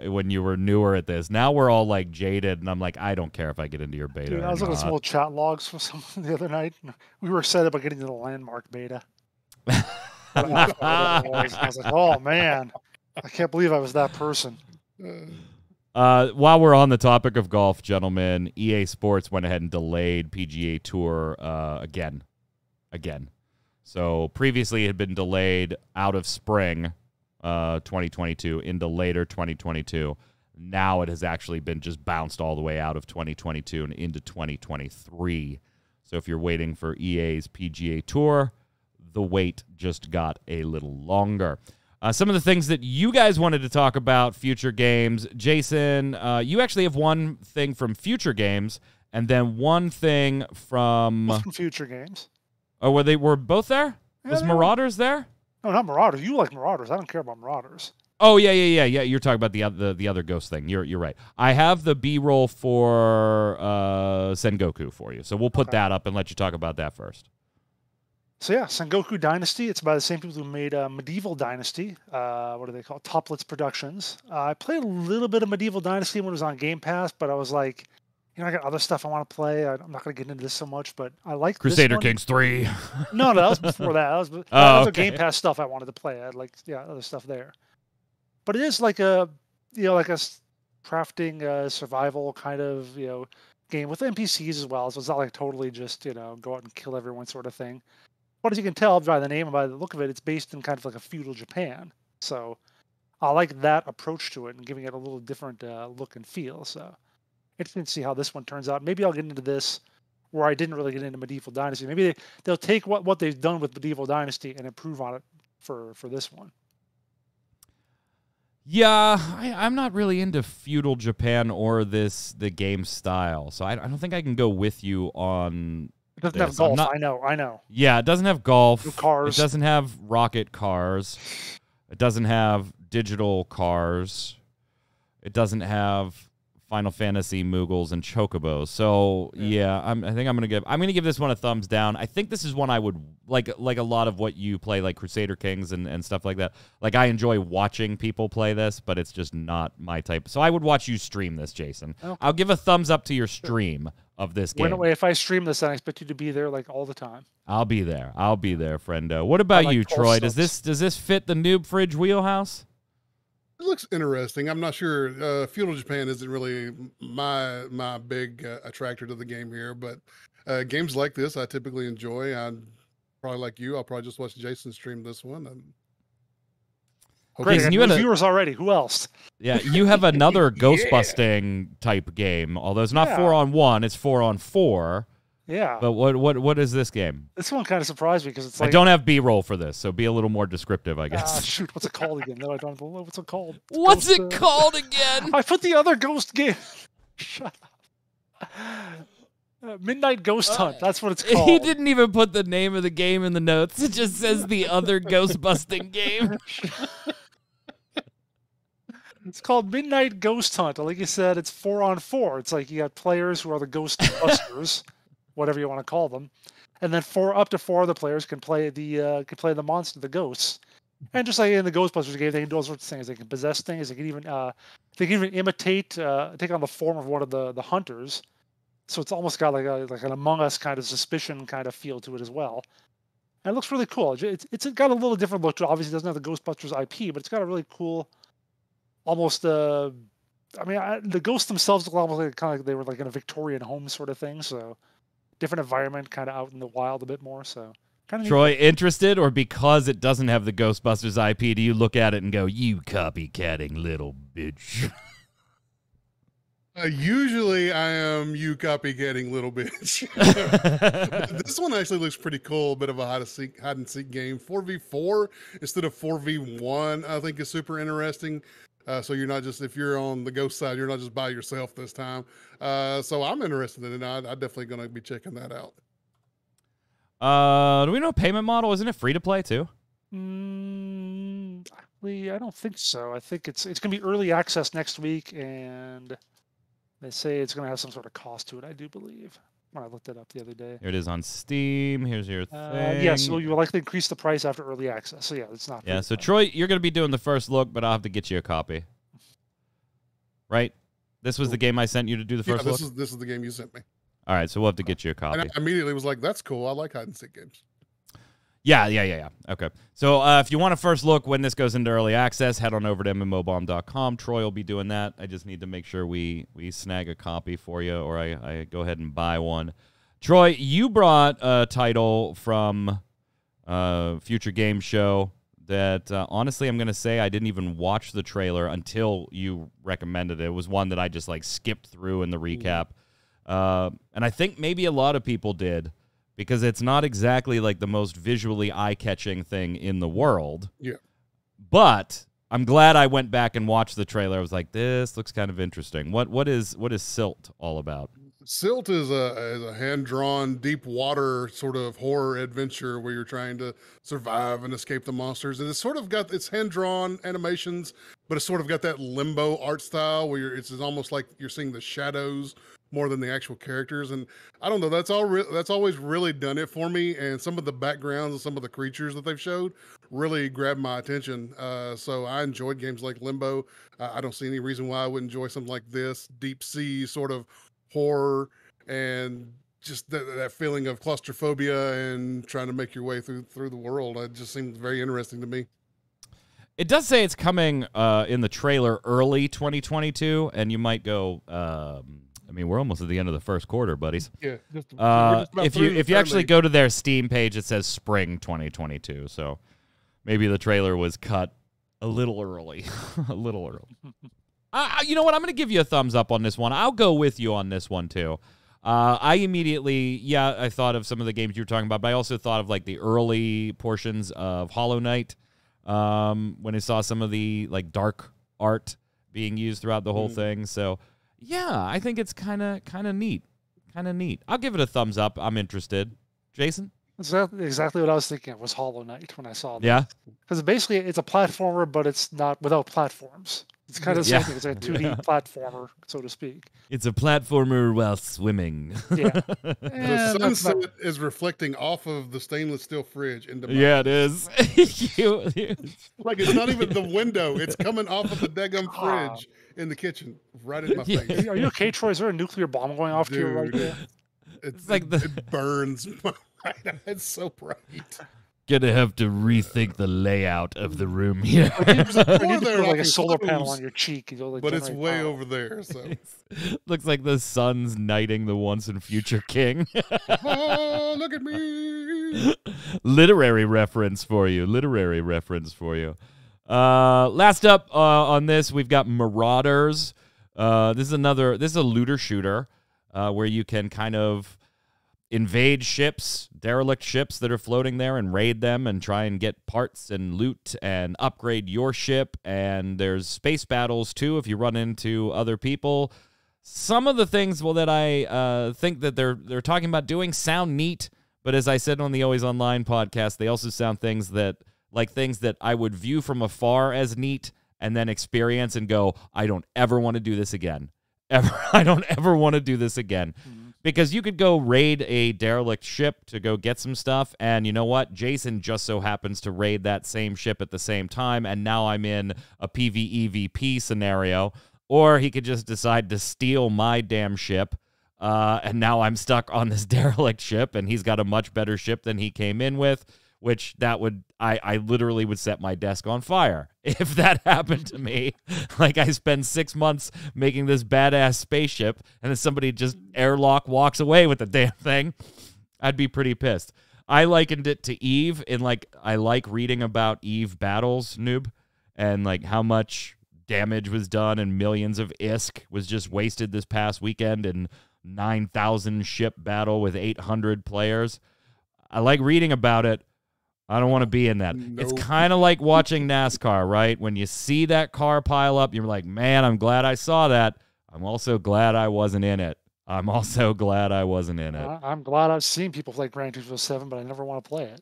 when you were newer at this. Now we're all like jaded, and I'm like, I don't care if I get into your beta. Dude, I was looking at some old chat logs from someone the other night. We were excited about getting to the Landmark beta. I was like, oh man, I can't believe I was that person. While we're on the topic of golf, gentlemen, EA Sports went ahead and delayed PGA Tour again. So previously it had been delayed out of spring 2022 into later 2022. Now it has actually been just bounced all the way out of 2022 and into 2023. So if you're waiting for EA's PGA Tour, the wait just got a little longer. Some of the things that you guys wanted to talk about, future games. Jason, you actually have one thing from future games, and then one thing from future games. Oh, were both there? Yeah, Was Marauders there? No, not Marauders. You like Marauders. I don't care about Marauders. Oh yeah. You're talking about the other ghost thing. You're right. I have the B-roll for Sengoku for you, so we'll put that up and let you talk about that first. So yeah, Sengoku Dynasty. It's by the same people who made Medieval Dynasty. What do they call it? Toplitz Productions. I played a little bit of Medieval Dynasty when it was on Game Pass, but I was like, I got other stuff I want to play. I'm not going to get into this so much, but I like Crusader Kings 3. No, that was before that. That was Game Pass stuff I wanted to play. I had other stuff there. But it is like a crafting survival kind of game with NPCs as well. So it's not like totally just go out and kill everyone sort of thing. But as you can tell by the name and by the look of it, it's based in kind of like a feudal Japan. So I like that approach to it and giving it a little different look and feel. So interesting to see how this one turns out. Maybe I'll get into this where I didn't really get into Medieval Dynasty. Maybe they'll take what they've done with Medieval Dynasty and improve on it for this one. Yeah, I'm not really into feudal Japan or the game style, so I don't think I can go with you on. It doesn't have golf. I know. Yeah, it doesn't have golf. No cars. It doesn't have rocket cars. It doesn't have digital cars. It doesn't have Final Fantasy Moogles and Chocobos. So yeah, I think I'm gonna give this one a thumbs down. I think this is one I would like a lot of what you play, like Crusader Kings and stuff like that. Like I enjoy watching people play this, but it's just not my type. So I would watch you stream this, Jason. Okay. I'll give a thumbs up to your stream of this game. If I stream this, I expect you to be there like all the time. I'll be there, friendo. What about you, Troy? Does this fit the Noob Fridge wheelhouse? It looks interesting. I'm not sure. Feudal Japan isn't really my big attractor to the game here, but games like this I typically enjoy. I'm probably like you. I'll probably just watch Jason stream this one. Great, you had viewers already. Who else? Yeah, you have another ghost-busting type game, although it's not 4-on-1, it's 4-on-4. Yeah. But what is this game? This one kind of surprised me because it's like... I don't have B-roll for this, so be a little more descriptive, I guess. Shoot, what's it called again? No, I don't know. What's it called? What's it called again? I put the other ghost game... Shut up. Midnight Ghost Hunt. That's what it's called. He didn't even put the name of the game in the notes. It just says the other ghost-busting game. It's called Midnight Ghost Hunt. Like you said, it's 4-on-4. It's like you got players who are the ghost busters, whatever you want to call them, and then up to 4 other players can play the monster, the ghosts. And just like in the Ghostbusters game, they can do all sorts of things. They can possess things. They can even imitate, take on the form of one of the hunters. So it's almost got like an Among Us kind of suspicion kind of feel to it as well. And it looks really cool. It's got a little different look to it. Obviously, it doesn't have the Ghostbusters IP, but it's got a really cool. Almost, the ghosts themselves look almost like they were like in a Victorian home sort of thing. So, different environment, kind of out in the wild a bit more. So, kind of. Troy, interested, or because it doesn't have the Ghostbusters IP, do you look at it and go, "You copycatting little bitch"? Usually, I am you copycatting little bitch. This one actually looks pretty cool. A bit of a hide and seek game. 4v4 instead of 4v1. I think is super interesting. So you're not just, if you're on the ghost side, you're not just by yourself this time. So I'm interested in it. I'm definitely going to be checking that out. Do we know payment model? Isn't it free to play too? Actually, I don't think so. I think it's going to be early access next week, and they say it's going to have some sort of cost to it, I do believe. When I looked it up the other day. Here it is on Steam. Here's your thing. Yeah, so you will likely increase the price after early access. So yeah, it's not. Yeah, so Troy, you're going to be doing the first look, but I'll have to get you a copy. Right? This was the game I sent you to do the first look? This is the game you sent me. All right, so we'll have to get you a copy. And I immediately was like, that's cool. I like hide and seek games. Yeah. Okay. So if you want to first look when this goes into early access, head on over to mmobomb.com. Troy will be doing that. I just need to make sure we snag a copy for you, or I go ahead and buy one. Troy, you brought a title from Future Game Show that, honestly, I'm going to say I didn't even watch the trailer until you recommended it. It was one that I just, like, skipped through in the recap. And I think maybe a lot of people did, because it's not exactly, like, the most visually eye-catching thing in the world. Yeah. But I'm glad I went back and watched the trailer. I was like, this looks kind of interesting. What is SILT all about? SILT is a hand-drawn, deep water sort of horror adventure where you're trying to survive and escape the monsters. And it's sort of got its hand-drawn animations, but it's sort of got that limbo art style where it's almost like you're seeing the shadows more than the actual characters. And I don't know, that's always really done it for me. And some of the backgrounds and some of the creatures that they've showed really grabbed my attention. So I enjoyed games like Limbo. I don't see any reason why I wouldn't enjoy something like this, deep sea sort of horror, and just that feeling of claustrophobia and trying to make your way through the world. It just seems very interesting to me. It does say it's coming in the trailer early 2022, and you might go, I mean, we're almost at the end of the first quarter, buddies. Yeah. If you actually go to their Steam page, it says spring 2022, so maybe the trailer was cut a little early. A little early. You know what? I'm going to give you a thumbs up on this one. I'll go with you on this one, too. I immediately, I thought of some of the games you were talking about, but I also thought of, like, the early portions of Hollow Knight when I saw some of the, like, dark art being used throughout the whole thing. So, yeah, I think it's kind of neat. Kind of neat. I'll give it a thumbs up. I'm interested. Jason? Exactly what I was thinking of was Hollow Knight when I saw that. Yeah? Because basically it's a platformer, but it's not without platforms. It's kind of the same thing. It's a 2D platformer, so to speak. It's a platformer while swimming. Yeah. The sunset is reflecting off of the stainless steel fridge into my Yeah, it is. Like, it's not even the window. It's coming off of the daggum fridge in the kitchen, right in my face. Are you okay, Troy? Is there a nuclear bomb going off to you right there? It's like it burns my right eye. It's so bright. Gonna have to rethink the layout of the room here. You need to there, put like like a solar close, panel on your cheek. Like, but it's generate way power. over there. So Looks like the sun's knighting the once and future king. oh, look at me. Literary reference for you. Last up on this, we've got Marauders. This is a looter shooter where you can kind of invade ships, derelict ships that are floating there, and raid them and try and get parts and loot and upgrade your ship. And there's space battles too if you run into other people. Some of the things that I think that they're talking about doing sound neat, but as I said on the Always Online podcast, they also sound things that I would view from afar as neat and then experience and go, I don't ever want to do this again. I don't ever want to do this again. Because you could go raid a derelict ship to go get some stuff, and you know what? Jason just so happens to raid that same ship at the same time, and now I'm in a PvEVP scenario. Or he could just decide to steal my damn ship, and now I'm stuck on this derelict ship, and he's got a much better ship than he came in with, which I literally would set my desk on fire if that happened to me. Like, I spend 6 months making this badass spaceship, and then somebody just airlock walks away with the damn thing. I'd be pretty pissed. I likened it to Eve, and like, I like reading about Eve battles, noob, and like how much damage was done and millions of ISK was just wasted this past weekend in 9,000 ship battle with 800 players. I like reading about it. I don't want to be in that. Nope. It's kind of like watching NASCAR, right? When you see that car pile up, you're like, man, I'm glad I saw that. I'm also glad I wasn't in it. I'm glad I've seen people play Gran Turismo 7, but I never want to play it.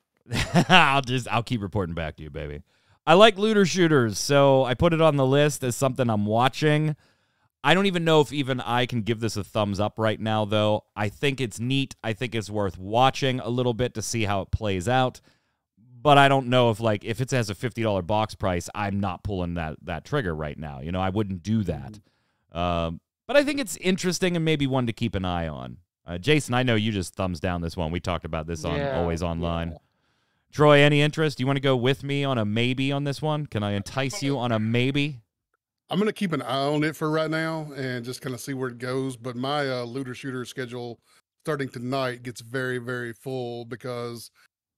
I'll keep reporting back to you, baby. I like looter shooters, so I put it on the list as something I'm watching. I don't even know if even I can give this a thumbs up right now, though. I think it's neat. I think it's worth watching a little bit to see how it plays out. But I don't know if it has a $50 box price, I'm not pulling that trigger right now. You know, I wouldn't do that. But I think it's interesting and maybe one to keep an eye on. Jason, I know you just thumbs down this one. We talked about this on Always Online. Troy, any interest? Do you want to go with me on a maybe on this one? Can I entice you on a maybe? I'm going to keep an eye on it for right now and just kind of see where it goes. But my looter shooter schedule starting tonight gets very, very full because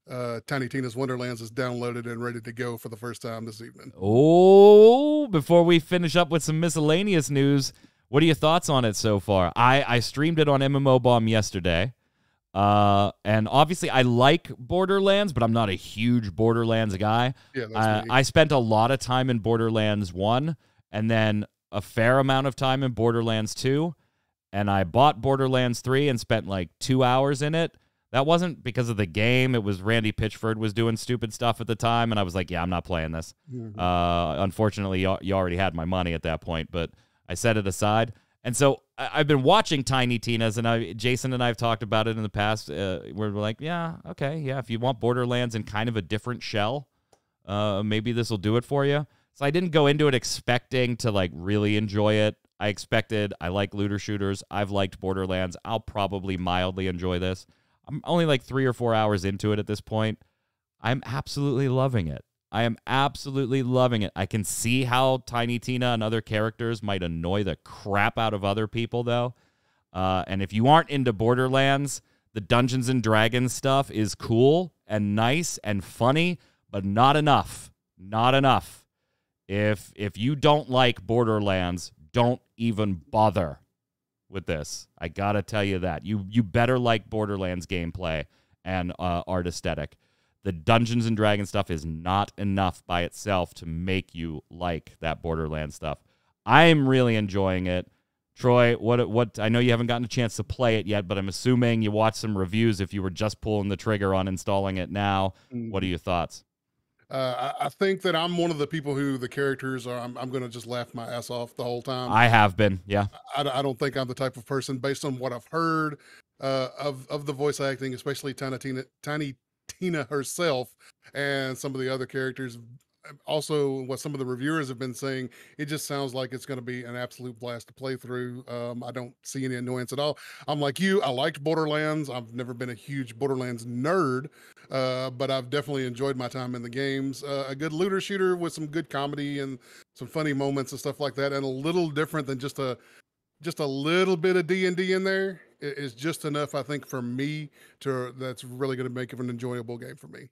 Tiny Tina's Wonderlands is downloaded and ready to go for the first time this evening. Oh, before we finish up with some miscellaneous news, what are your thoughts on it so far? I streamed it on MMO Bomb yesterday. And obviously I like Borderlands, but I'm not a huge Borderlands guy. Yeah, that's me. I spent a lot of time in Borderlands 1 and then a fair amount of time in Borderlands 2. And I bought Borderlands 3 and spent like 2 hours in it. That wasn't because of the game. It was Randy Pitchford was doing stupid stuff at the time. And I was like, yeah, I'm not playing this. Mhm. Unfortunately, you already had my money at that point, but I set it aside. And so I've been watching Tiny Tina's, and Jason and I have talked about it in the past. We're like, yeah, okay, yeah, if you want Borderlands in kind of a different shell, maybe this will do it for you. So I didn't go into it expecting to like really enjoy it. I like looter shooters. I've liked Borderlands. I'll probably mildly enjoy this. I'm only like 3 or 4 hours into it at this point. I'm absolutely loving it. I am absolutely loving it. I can see how Tiny Tina and other characters might annoy the crap out of other people, though. And if you aren't into Borderlands, the Dungeons and Dragons stuff is cool and nice and funny, but not enough. Not enough. If you don't like Borderlands, don't even bother with this. I gotta tell you that. You better like Borderlands gameplay and art aesthetic. The Dungeons and Dragons stuff is not enough by itself to make you like that Borderlands stuff. I'm really enjoying it. Troy, what? I know you haven't gotten a chance to play it yet, but I'm assuming you watched some reviews if you were just pulling the trigger on installing it now. What are your thoughts? I think that I'm one of the people who the characters are. I'm going to just laugh my ass off the whole time. I have been, yeah. I don't think I'm the type of person, based on what I've heard of the voice acting, especially Tiny Tina herself and some of the other characters. Also, what some of the reviewers have been saying, it just sounds like it's going to be an absolute blast to play through. I don't see any annoyance at all. I'm like you. I liked Borderlands. I've never been a huge Borderlands nerd, but I've definitely enjoyed my time in the games. A good looter shooter with some good comedy and some funny moments and stuff like that, and a little different than just a little bit of D&D in there is just enough, I think, for me that's really going to make it an enjoyable game for me.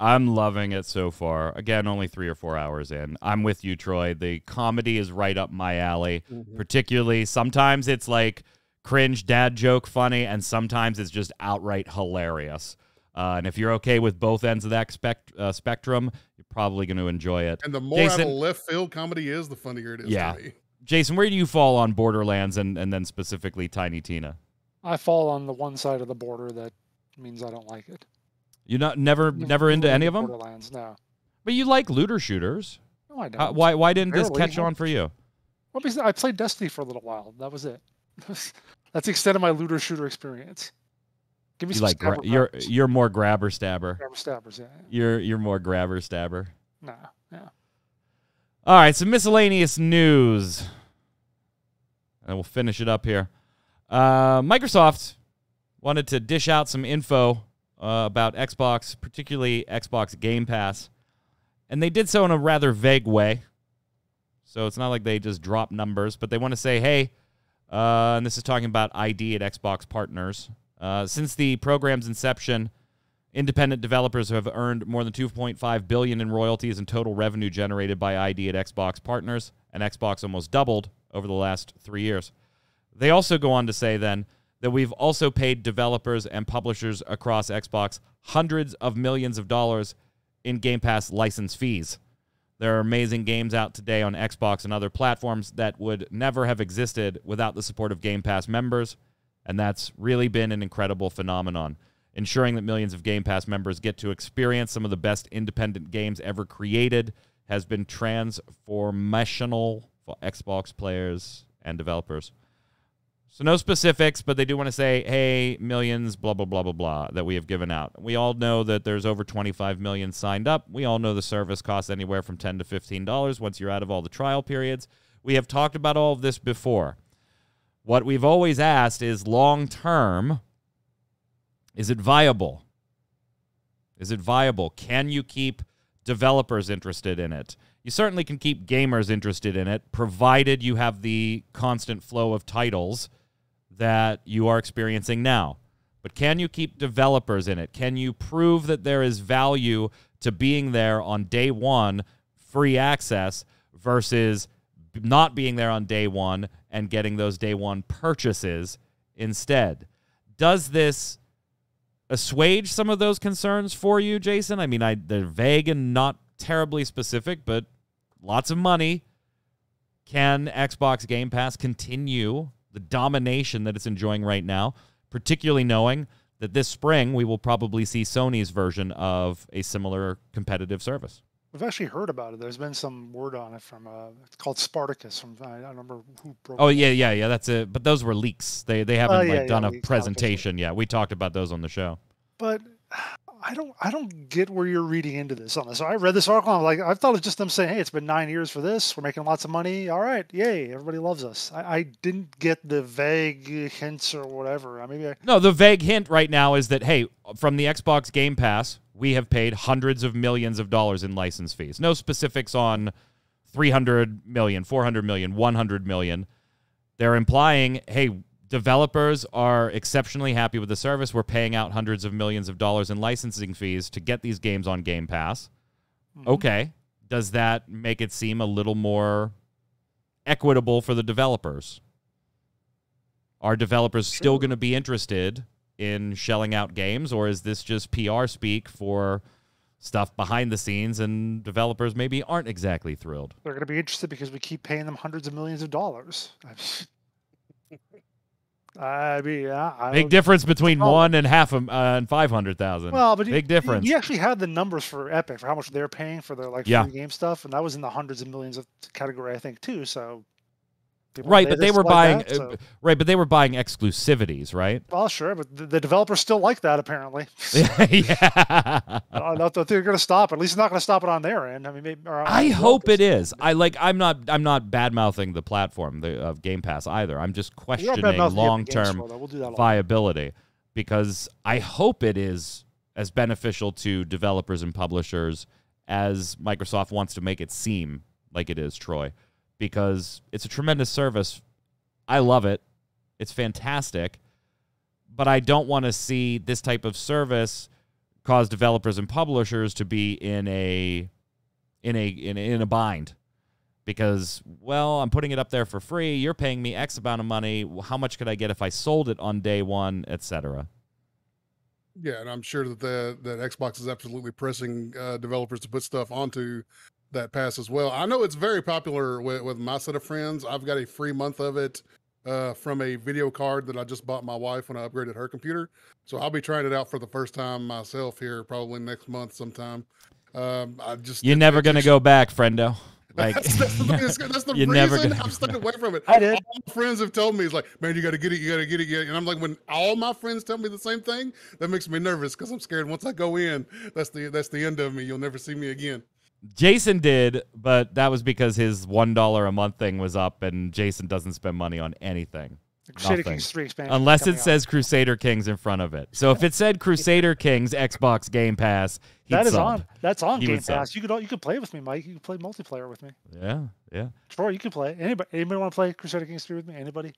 I'm loving it so far. Again, only 3 or 4 hours in. I'm with you, Troy. The comedy is right up my alley. Particularly, sometimes it's like cringe dad joke funny, and sometimes it's just outright hilarious. And if you're okay with both ends of that spectrum, you're probably going to enjoy it. And the more out of left field comedy is, the funnier it is to me. Jason, where do you fall on Borderlands and then specifically Tiny Tina? I fall on the one side of the border that means I don't like it. You're never into any of them? Borderlands, no. But you like looter shooters. No, I don't. Why didn't this catch on for you? Well, because I played Destiny for a little while. That was it. That's the extent of my looter shooter experience. Give me some stabber you're more grabber stabber. Grabber stabbers, yeah. You're more grabber stabber. No, yeah. All right, some miscellaneous news. And we'll finish it up here. Microsoft wanted to dish out some info about Xbox, particularly Xbox Game Pass. And they did so in a rather vague way. So it's not like they just dropped numbers, but they want to say, hey, and this is talking about ID at Xbox partners. Since the program's inception, independent developers have earned more than $2.5 billion in royalties and total revenue generated by ID at Xbox partners, and Xbox almost doubled over the last 3 years. They also go on to say then that we've also paid developers and publishers across Xbox hundreds of millions of dollars in Game Pass license fees. There are amazing games out today on Xbox and other platforms that would never have existed without the support of Game Pass members, and that's really been an incredible phenomenon. Ensuring that millions of Game Pass members get to experience some of the best independent games ever created has been transformational for Xbox players and developers. So no specifics, but they do want to say, hey, millions, blah, blah, blah, blah, blah, that we have given out. We all know that there's over 25 million signed up. We all know the service costs anywhere from $10 to $15 once you're out of all the trial periods. We have talked about all of this before. What we've always asked is long-term, is it viable? Is it viable? Can you keep developers interested in it? You certainly can keep gamers interested in it, provided you have the constant flow of titles that you are experiencing now. But can you keep developers in it? Can you prove that there is value to being there on day one, free access, versus not being there on day one and getting those day one purchases instead? Does this assuage some of those concerns for you, Jason? I mean, they're vague and not terribly specific, but lots of money. Can Xbox Game Pass continue the domination that it's enjoying right now, particularly knowing that this spring we will probably see Sony's version of a similar competitive service? We've actually heard about it. There's been some word on it from it's called Spartacus. From I don't remember who broke. Oh yeah. That's it. But those were leaks. They haven't done a leaks, presentation yet. We talked about those on the show. But I don't get where you're reading into this on this. So I read this article. I'm like, I thought it was just them saying, "Hey, it's been 9 years for this. We're making lots of money. All right, yay! Everybody loves us." I didn't get the vague hints or whatever. No, the vague hint right now is that, hey, from the Xbox Game Pass, we have paid hundreds of millions of dollars in license fees. No specifics on 300 million, 400 million, 100 million. They're implying, hey, developers are exceptionally happy with the service. We're paying out hundreds of millions of dollars in licensing fees to get these games on Game Pass. Mm-hmm. Okay. Does that make it seem a little more equitable for the developers? Are developers still going to be interested in shelling out games, or is this just PR speak for stuff behind the scenes and developers maybe aren't exactly thrilled? They're going to be interested because we keep paying them hundreds of millions of dollars. I mean, yeah. Big difference between one and half and 500,000. Well, but big difference. You actually had the numbers for Epic for how much they're paying for their free game stuff, and that was in the hundreds of millions of category, I think, too. So. Right, but they were buying but they were buying exclusivities, right? Well, sure, but the developers still like that apparently. Yeah. I don't think they're going to stop it. At least not going to stop it on their end. I mean, I hope it is. I'm not bad mouthing the platform of Game Pass either. I'm just questioning long-term viability, because I hope it is as beneficial to developers and publishers as Microsoft wants to make it seem like it is, Troy. Because it's a tremendous service. I love it. It's fantastic. But I don't want to see this type of service cause developers and publishers to be in a bind. Because, well, I'm putting it up there for free. You're paying me X amount of money. How much could I get if I sold it on day one, etc.? Yeah, and I'm sure that Xbox is absolutely pressing developers to put stuff onto that pass as well. I know it's very popular with my set of friends. I've got a free month of it from a video card that I just bought my wife when I upgraded her computer. So I'll be trying it out for the first time myself here, probably next month sometime. You're never going to go back, friendo. Like, that's the reason I've stuck away from it. I did. All my friends have told me, it's like, man, you got to get it, you got to get it. And I'm like, when all my friends tell me the same thing, that makes me nervous because I'm scared once I go in, that's the end of me. You'll never see me again. Jason did, but that was because his $1 a month thing was up, and Jason doesn't spend money on anything. Crusader Kings 3 expansion. Unless it says Crusader Kings in front of it. So if it said Crusader Kings Xbox Game Pass, that's on Game Pass. You could play with me, Mike. You could play multiplayer with me. Yeah. Troy, you could play. Anybody want to play Crusader Kings 3 with me? Anybody?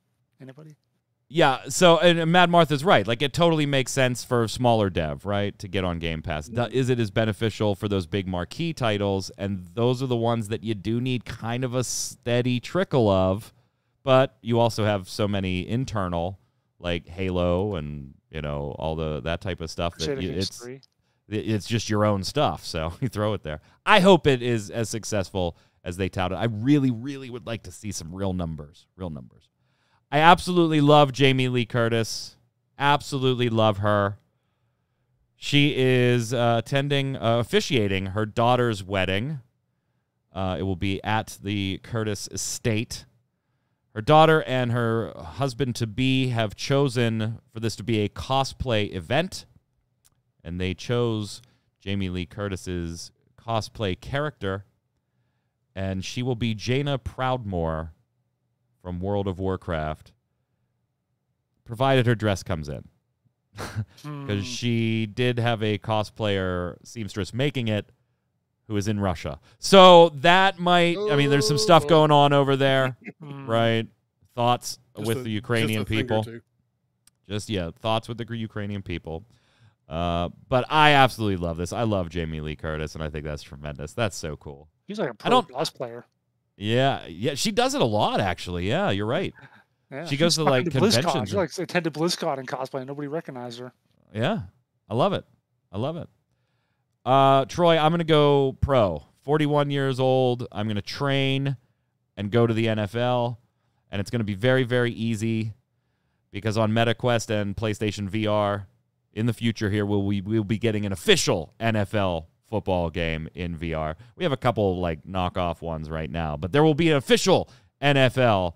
Yeah, so, and Mad Martha's right. Like, it totally makes sense for smaller dev, right, to get on Game Pass. Is it as beneficial for those big marquee titles? And those are the ones that you do need kind of a steady trickle of, but you also have so many internal, like Halo and, all that type of stuff. It's just your own stuff, so you throw it there. I hope it is as successful as they touted. I really, really would like to see some real numbers. I absolutely love Jamie Lee Curtis. Absolutely love her. She is officiating her daughter's wedding. It will be at the Curtis estate. Her daughter and her husband-to-be have chosen for this to be a cosplay event, and they chose Jamie Lee Curtis's cosplay character, and she will be Jaina Proudmoore from World of Warcraft, provided her dress comes in. because she did have a cosplayer seamstress making it who is in Russia. So that might, I mean, there's some stuff going on over there, right? Thoughts with the Ukrainian people. Thoughts with the Ukrainian people. But I absolutely love this. I love Jamie Lee Curtis, and I think that's tremendous. That's so cool. He's like a pro cosplayer. Yeah, she does it a lot, actually. Yeah, you're right. Yeah, she goes to like conventions. She like attended BlizzCon and cosplay, and nobody recognized her. Yeah, I love it. Troy, I'm gonna go pro. 41 years old. I'm gonna train and go to the NFL, and it's gonna be very, very easy because on MetaQuest and PlayStation VR, in the future here, we'll be getting an official NFL football game in VR. We have a couple like knockoff ones right now, but there will be an official NFL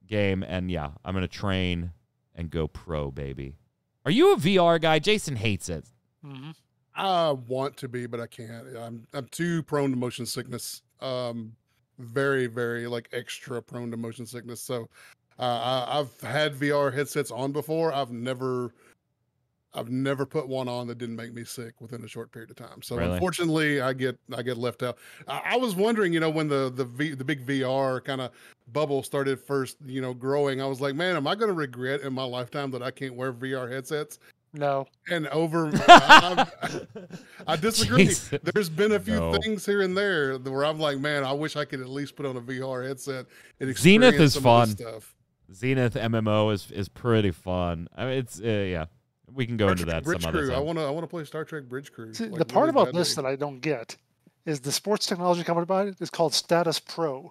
game, and yeah, I'm going to train and go pro, baby. Are you a VR guy? Jason hates it. Mm-hmm. I want to be, but I can't. I'm too prone to motion sickness. Very, very like extra prone to motion sickness. So I've had VR headsets on before. I've never put one on that didn't make me sick within a short period of time. So Really? Unfortunately, I get left out. I was wondering, when the big VR kind of bubble started first, growing, I was like, man, am I going to regret in my lifetime that I can't wear VR headsets? No. And I disagree. Jeez. There's been a few things here and there where I'm like, man, I wish I could at least put on a VR headset and experience Zenith is some fun. of this stuff. Zenith MMO is pretty fun. I mean, it's yeah. We can go into that Bridge some Crew. other time. I want to play Star Trek Bridge Crew. See, like, the part really about this badly. that I don't get is the sports technology company about it is called Status Pro,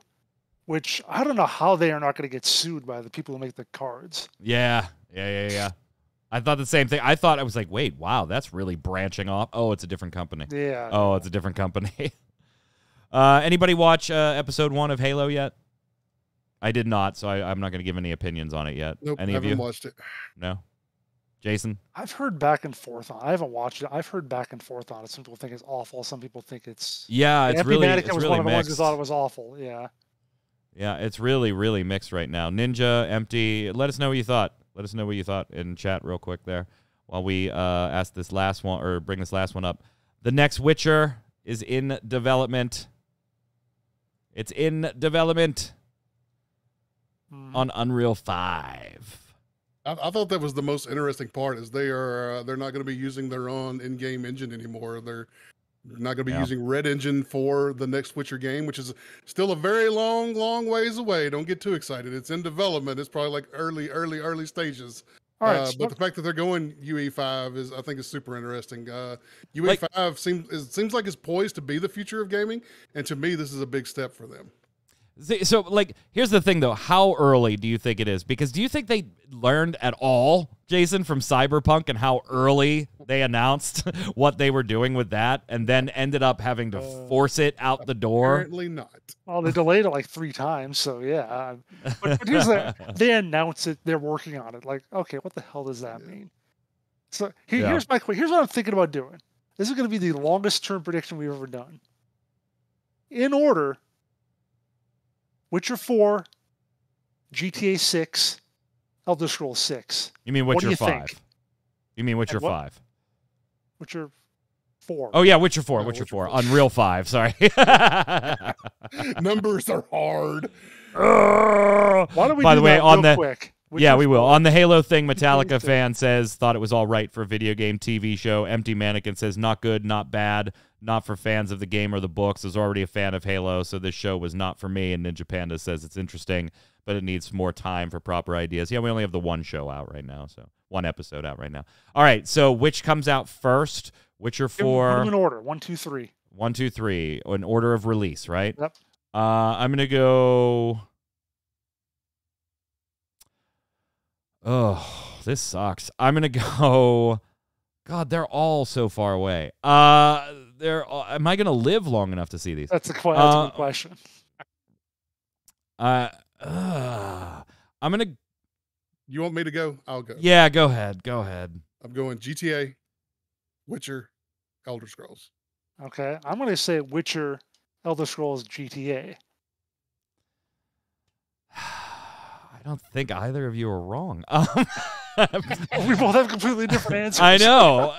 which I don't know how they are not going to get sued by the people who make the cards. Yeah. I thought the same thing. I was like, wait, wow, that's really branching off. Oh, it's a different company. Yeah. Oh, it's a different company. Anybody watch episode 1 of Halo yet? I did not, so I'm not going to give any opinions on it yet. Nope, Any of haven't you? watched it. No? Jason? I've heard back and forth on it. I haven't watched it. I've heard back and forth on it. Some people think it's awful. Some people think it's... Yeah, it's really was one of the ones who mixed. thought it was awful. Yeah. Yeah, it's really, really mixed right now. Ninja, Empty, let us know what you thought. Let us know what you thought in chat real quick there while we ask this last one, or bring this last one up. The next Witcher is in development. It's in development on Unreal 5. I thought that was the most interesting part. Is they're not going to be using their own in-game engine anymore. They're not going to be using Red Engine for the next Witcher game, which is still a very long ways away. Don't get too excited. It's in development. It's probably like early stages. All right, but the fact that they're going UE5 I think is super interesting. UE5 seems like it's poised to be the future of gaming, and to me, this is a big step for them. So, like, here's the thing, though. How early do you think it is? Because do you think they learned at all, Jason, from Cyberpunk and how early they announced what they were doing with that and then ended up having to force it out the door? Apparently not. Well, they delayed it like 3 times, so yeah. But here's they announce it. They're working on it. Like, okay, what the hell does that mean? So here's my question. Here's what I'm thinking about doing. This is going to be the longest term prediction we've ever done. In order... Witcher 4, GTA 6, Elder Scrolls 6. You mean Witcher 5? You mean Witcher 5? Witcher 4. Oh, yeah, Witcher 4. Witcher 4. Unreal 5, sorry. Numbers are hard. Why don't we By do the way, that on real the quick? Yeah, we will. On the Halo thing, Metallica fan says, thought it was all right for a video game TV show. Empty Mannequin says, not good, not bad, not for fans of the game or the books. I was already a fan of Halo, so this show was not for me. And Ninja Panda says it's interesting, but it needs more time for proper ideas. Yeah, we only have the one show out right now, so one episode out right now. All right, so which comes out first? Witcher 4. Put them in order. 1, 2, 3. 1, 2, 3. In order of release, right? Yep. I'm going to go... Oh, this sucks. I'm going to go... God, they're all so far away. Am I going to live long enough to see these? That's a good question. I'm going to... You want me to go? I'll go. Yeah, go ahead. Go ahead. I'm going GTA, Witcher, Elder Scrolls. Okay. I'm going to say Witcher, Elder Scrolls, GTA. I don't think either of you are wrong. We both have completely different answers. I know.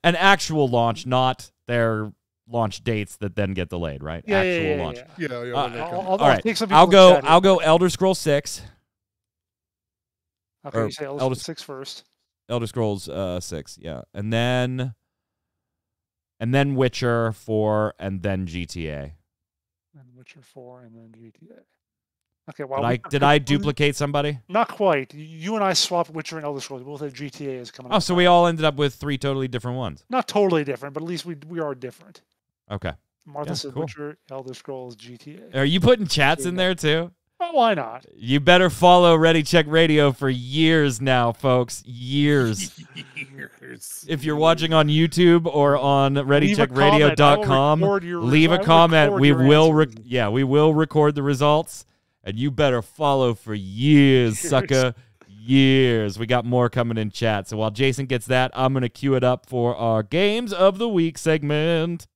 An actual launch, not their launch dates that then get delayed, right? Yeah, actual launch. Yeah. All right. take some I'll people in chat go Elder Scrolls 6. Okay, you say Elder Scrolls 6 first. Elder Scrolls 6, yeah. And then Witcher 4 and then GTA. And Witcher 4 and then GTA. Okay, well, Did I duplicate somebody? Not quite. You and I swapped Witcher and Elder Scrolls. We both have GTA as coming up. Oh, so we all ended up with 3 totally different ones. Not totally different, but at least we are different. Okay. Martha said cool. Witcher, Elder Scrolls, GTA. Are you putting chats in there too? Well, why not? You better follow Ready Check Radio for years now, folks. Years. If you're watching on YouTube or on ReadyCheckRadio.com, leave a comment. We will record the results, and you better follow for years, sucker. Years. We got more coming in chat. So while Jason gets that, I'm going to cue it up for our Games of the Week segment.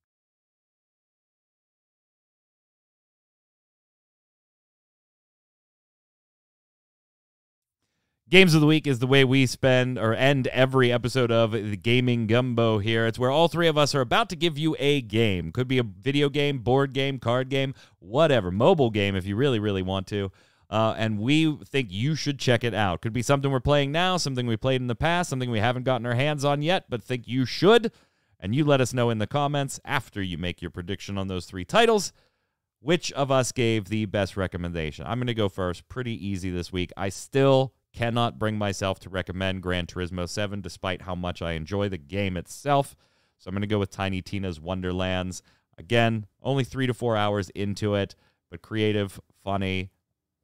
Games of the Week is the way we spend or end every episode of the Gaming Gumbo here. It's where all three of us are about to give you a game. Could be a video game, board game, card game, whatever. Mobile game if you really, really want to. And we think you should check it out. Could be something we're playing now, something we played in the past, something we haven't gotten our hands on yet, but think you should. And you let us know in the comments after you make your prediction on those 3 titles, which of us gave the best recommendation. I'm going to go first. Pretty easy this week. I still cannot bring myself to recommend Gran Turismo 7, despite how much I enjoy the game itself. So I'm going to go with Tiny Tina's Wonderlands. Again, only 3 to 4 hours into it, but creative, funny,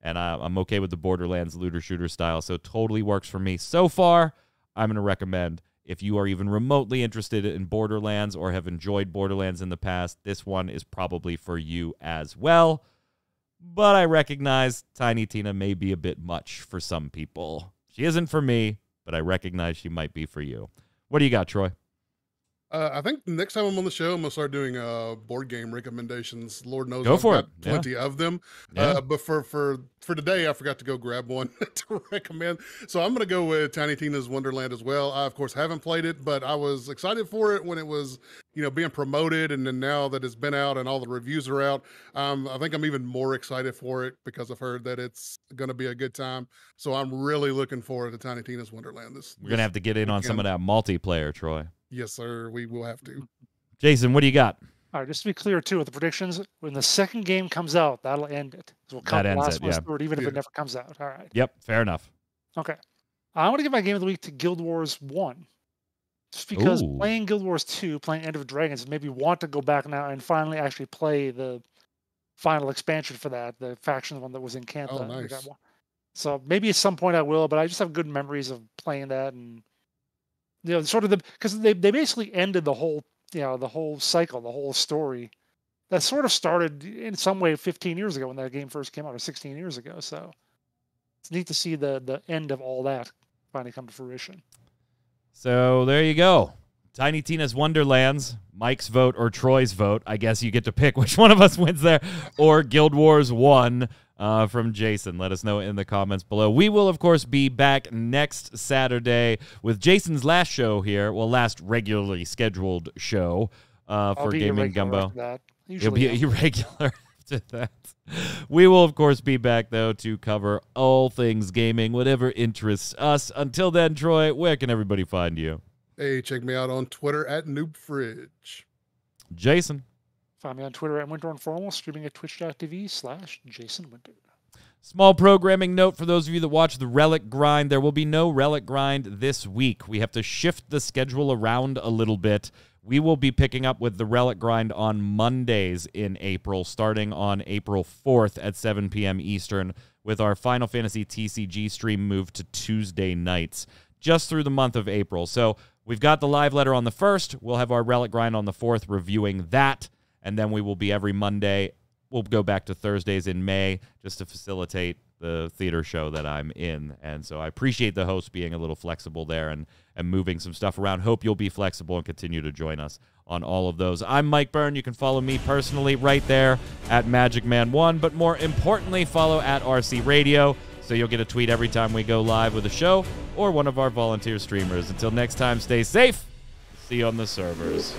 and I'm okay with the Borderlands looter-shooter style, so it totally works for me. So far, I'm going to recommend, if you are even remotely interested in Borderlands or have enjoyed Borderlands in the past, this one is probably for you as well. But I recognize Tiny Tina may be a bit much for some people. She isn't for me, but I recognize she might be for you. What do you got, Troy? I think next time I'm on the show, I'm going to start doing board game recommendations. Lord knows I've got plenty of them. But for today, I forgot to go grab one to recommend. So I'm going to go with Tiny Tina's Wonderland as well. I, of course, haven't played it, but I was excited for it when it was, being promoted. And then now that it's been out and all the reviews are out, I think I'm even more excited for it because I've heard that it's going to be a good time. So I'm really looking forward to Tiny Tina's Wonderland. We're going to have to get in on some of that multiplayer, Troy. Yes, sir. We will have to. Jason, what do you got? All right, just to be clear, too, with the predictions, when the second game comes out, that'll end it. So we'll count the last one third, even if it never comes out. All right. Yep, fair enough. Okay. I want to give my Game of the Week to Guild Wars 1. Just because playing Guild Wars 2, playing End of Dragons, made me want to go back now and finally actually play the final expansion for that, the faction one that was in Canada. Oh, nice. So maybe at some point I will, but I just have good memories of playing that and sort of because they basically ended the whole, the whole cycle, the whole story that sort of started in some way 15 years ago when that game first came out, or 16 years ago. So it's neat to see the end of all that finally come to fruition. So there you go. Tiny Tina's Wonderlands, Mike's vote or Troy's vote. I guess you get to pick which one of us wins there. Or Guild Wars 1 from Jason. Let us know in the comments below. We will, of course, be back next Saturday with Jason's last show here. Well, last regularly scheduled show for Gaming Gumbo. You'll be irregular after that. We will, of course, be back, though, to cover all things gaming, whatever interests us. Until then, Troy, where can everybody find you? Hey, check me out on Twitter at NoobFridge. Jason. Find me on Twitter at WinterInformal, streaming at twitch.tv/JasonWinter. Small programming note for those of you that watch the Relic Grind. There will be no Relic Grind this week. We have to shift the schedule around a little bit. We will be picking up with the Relic Grind on Mondays in April, starting on April 4th at 7 p.m. Eastern, with our Final Fantasy TCG stream moved to Tuesday nights, just through the month of April. So we've got the live letter on the 1st. We'll have our Relic Grind on the 4th reviewing that, and then we will be every Monday. We'll go back to Thursdays in May just to facilitate the theater show that I'm in. And so I appreciate the host being a little flexible there and moving some stuff around. Hope you'll be flexible and continue to join us on all of those. I'm Mike Byrne. You can follow me personally right there at MagicMan1, but more importantly, follow at RC Radio so so you'll get a tweet every time we go live with a show or one of our volunteer streamers. Until next time, stay safe. See you on the servers.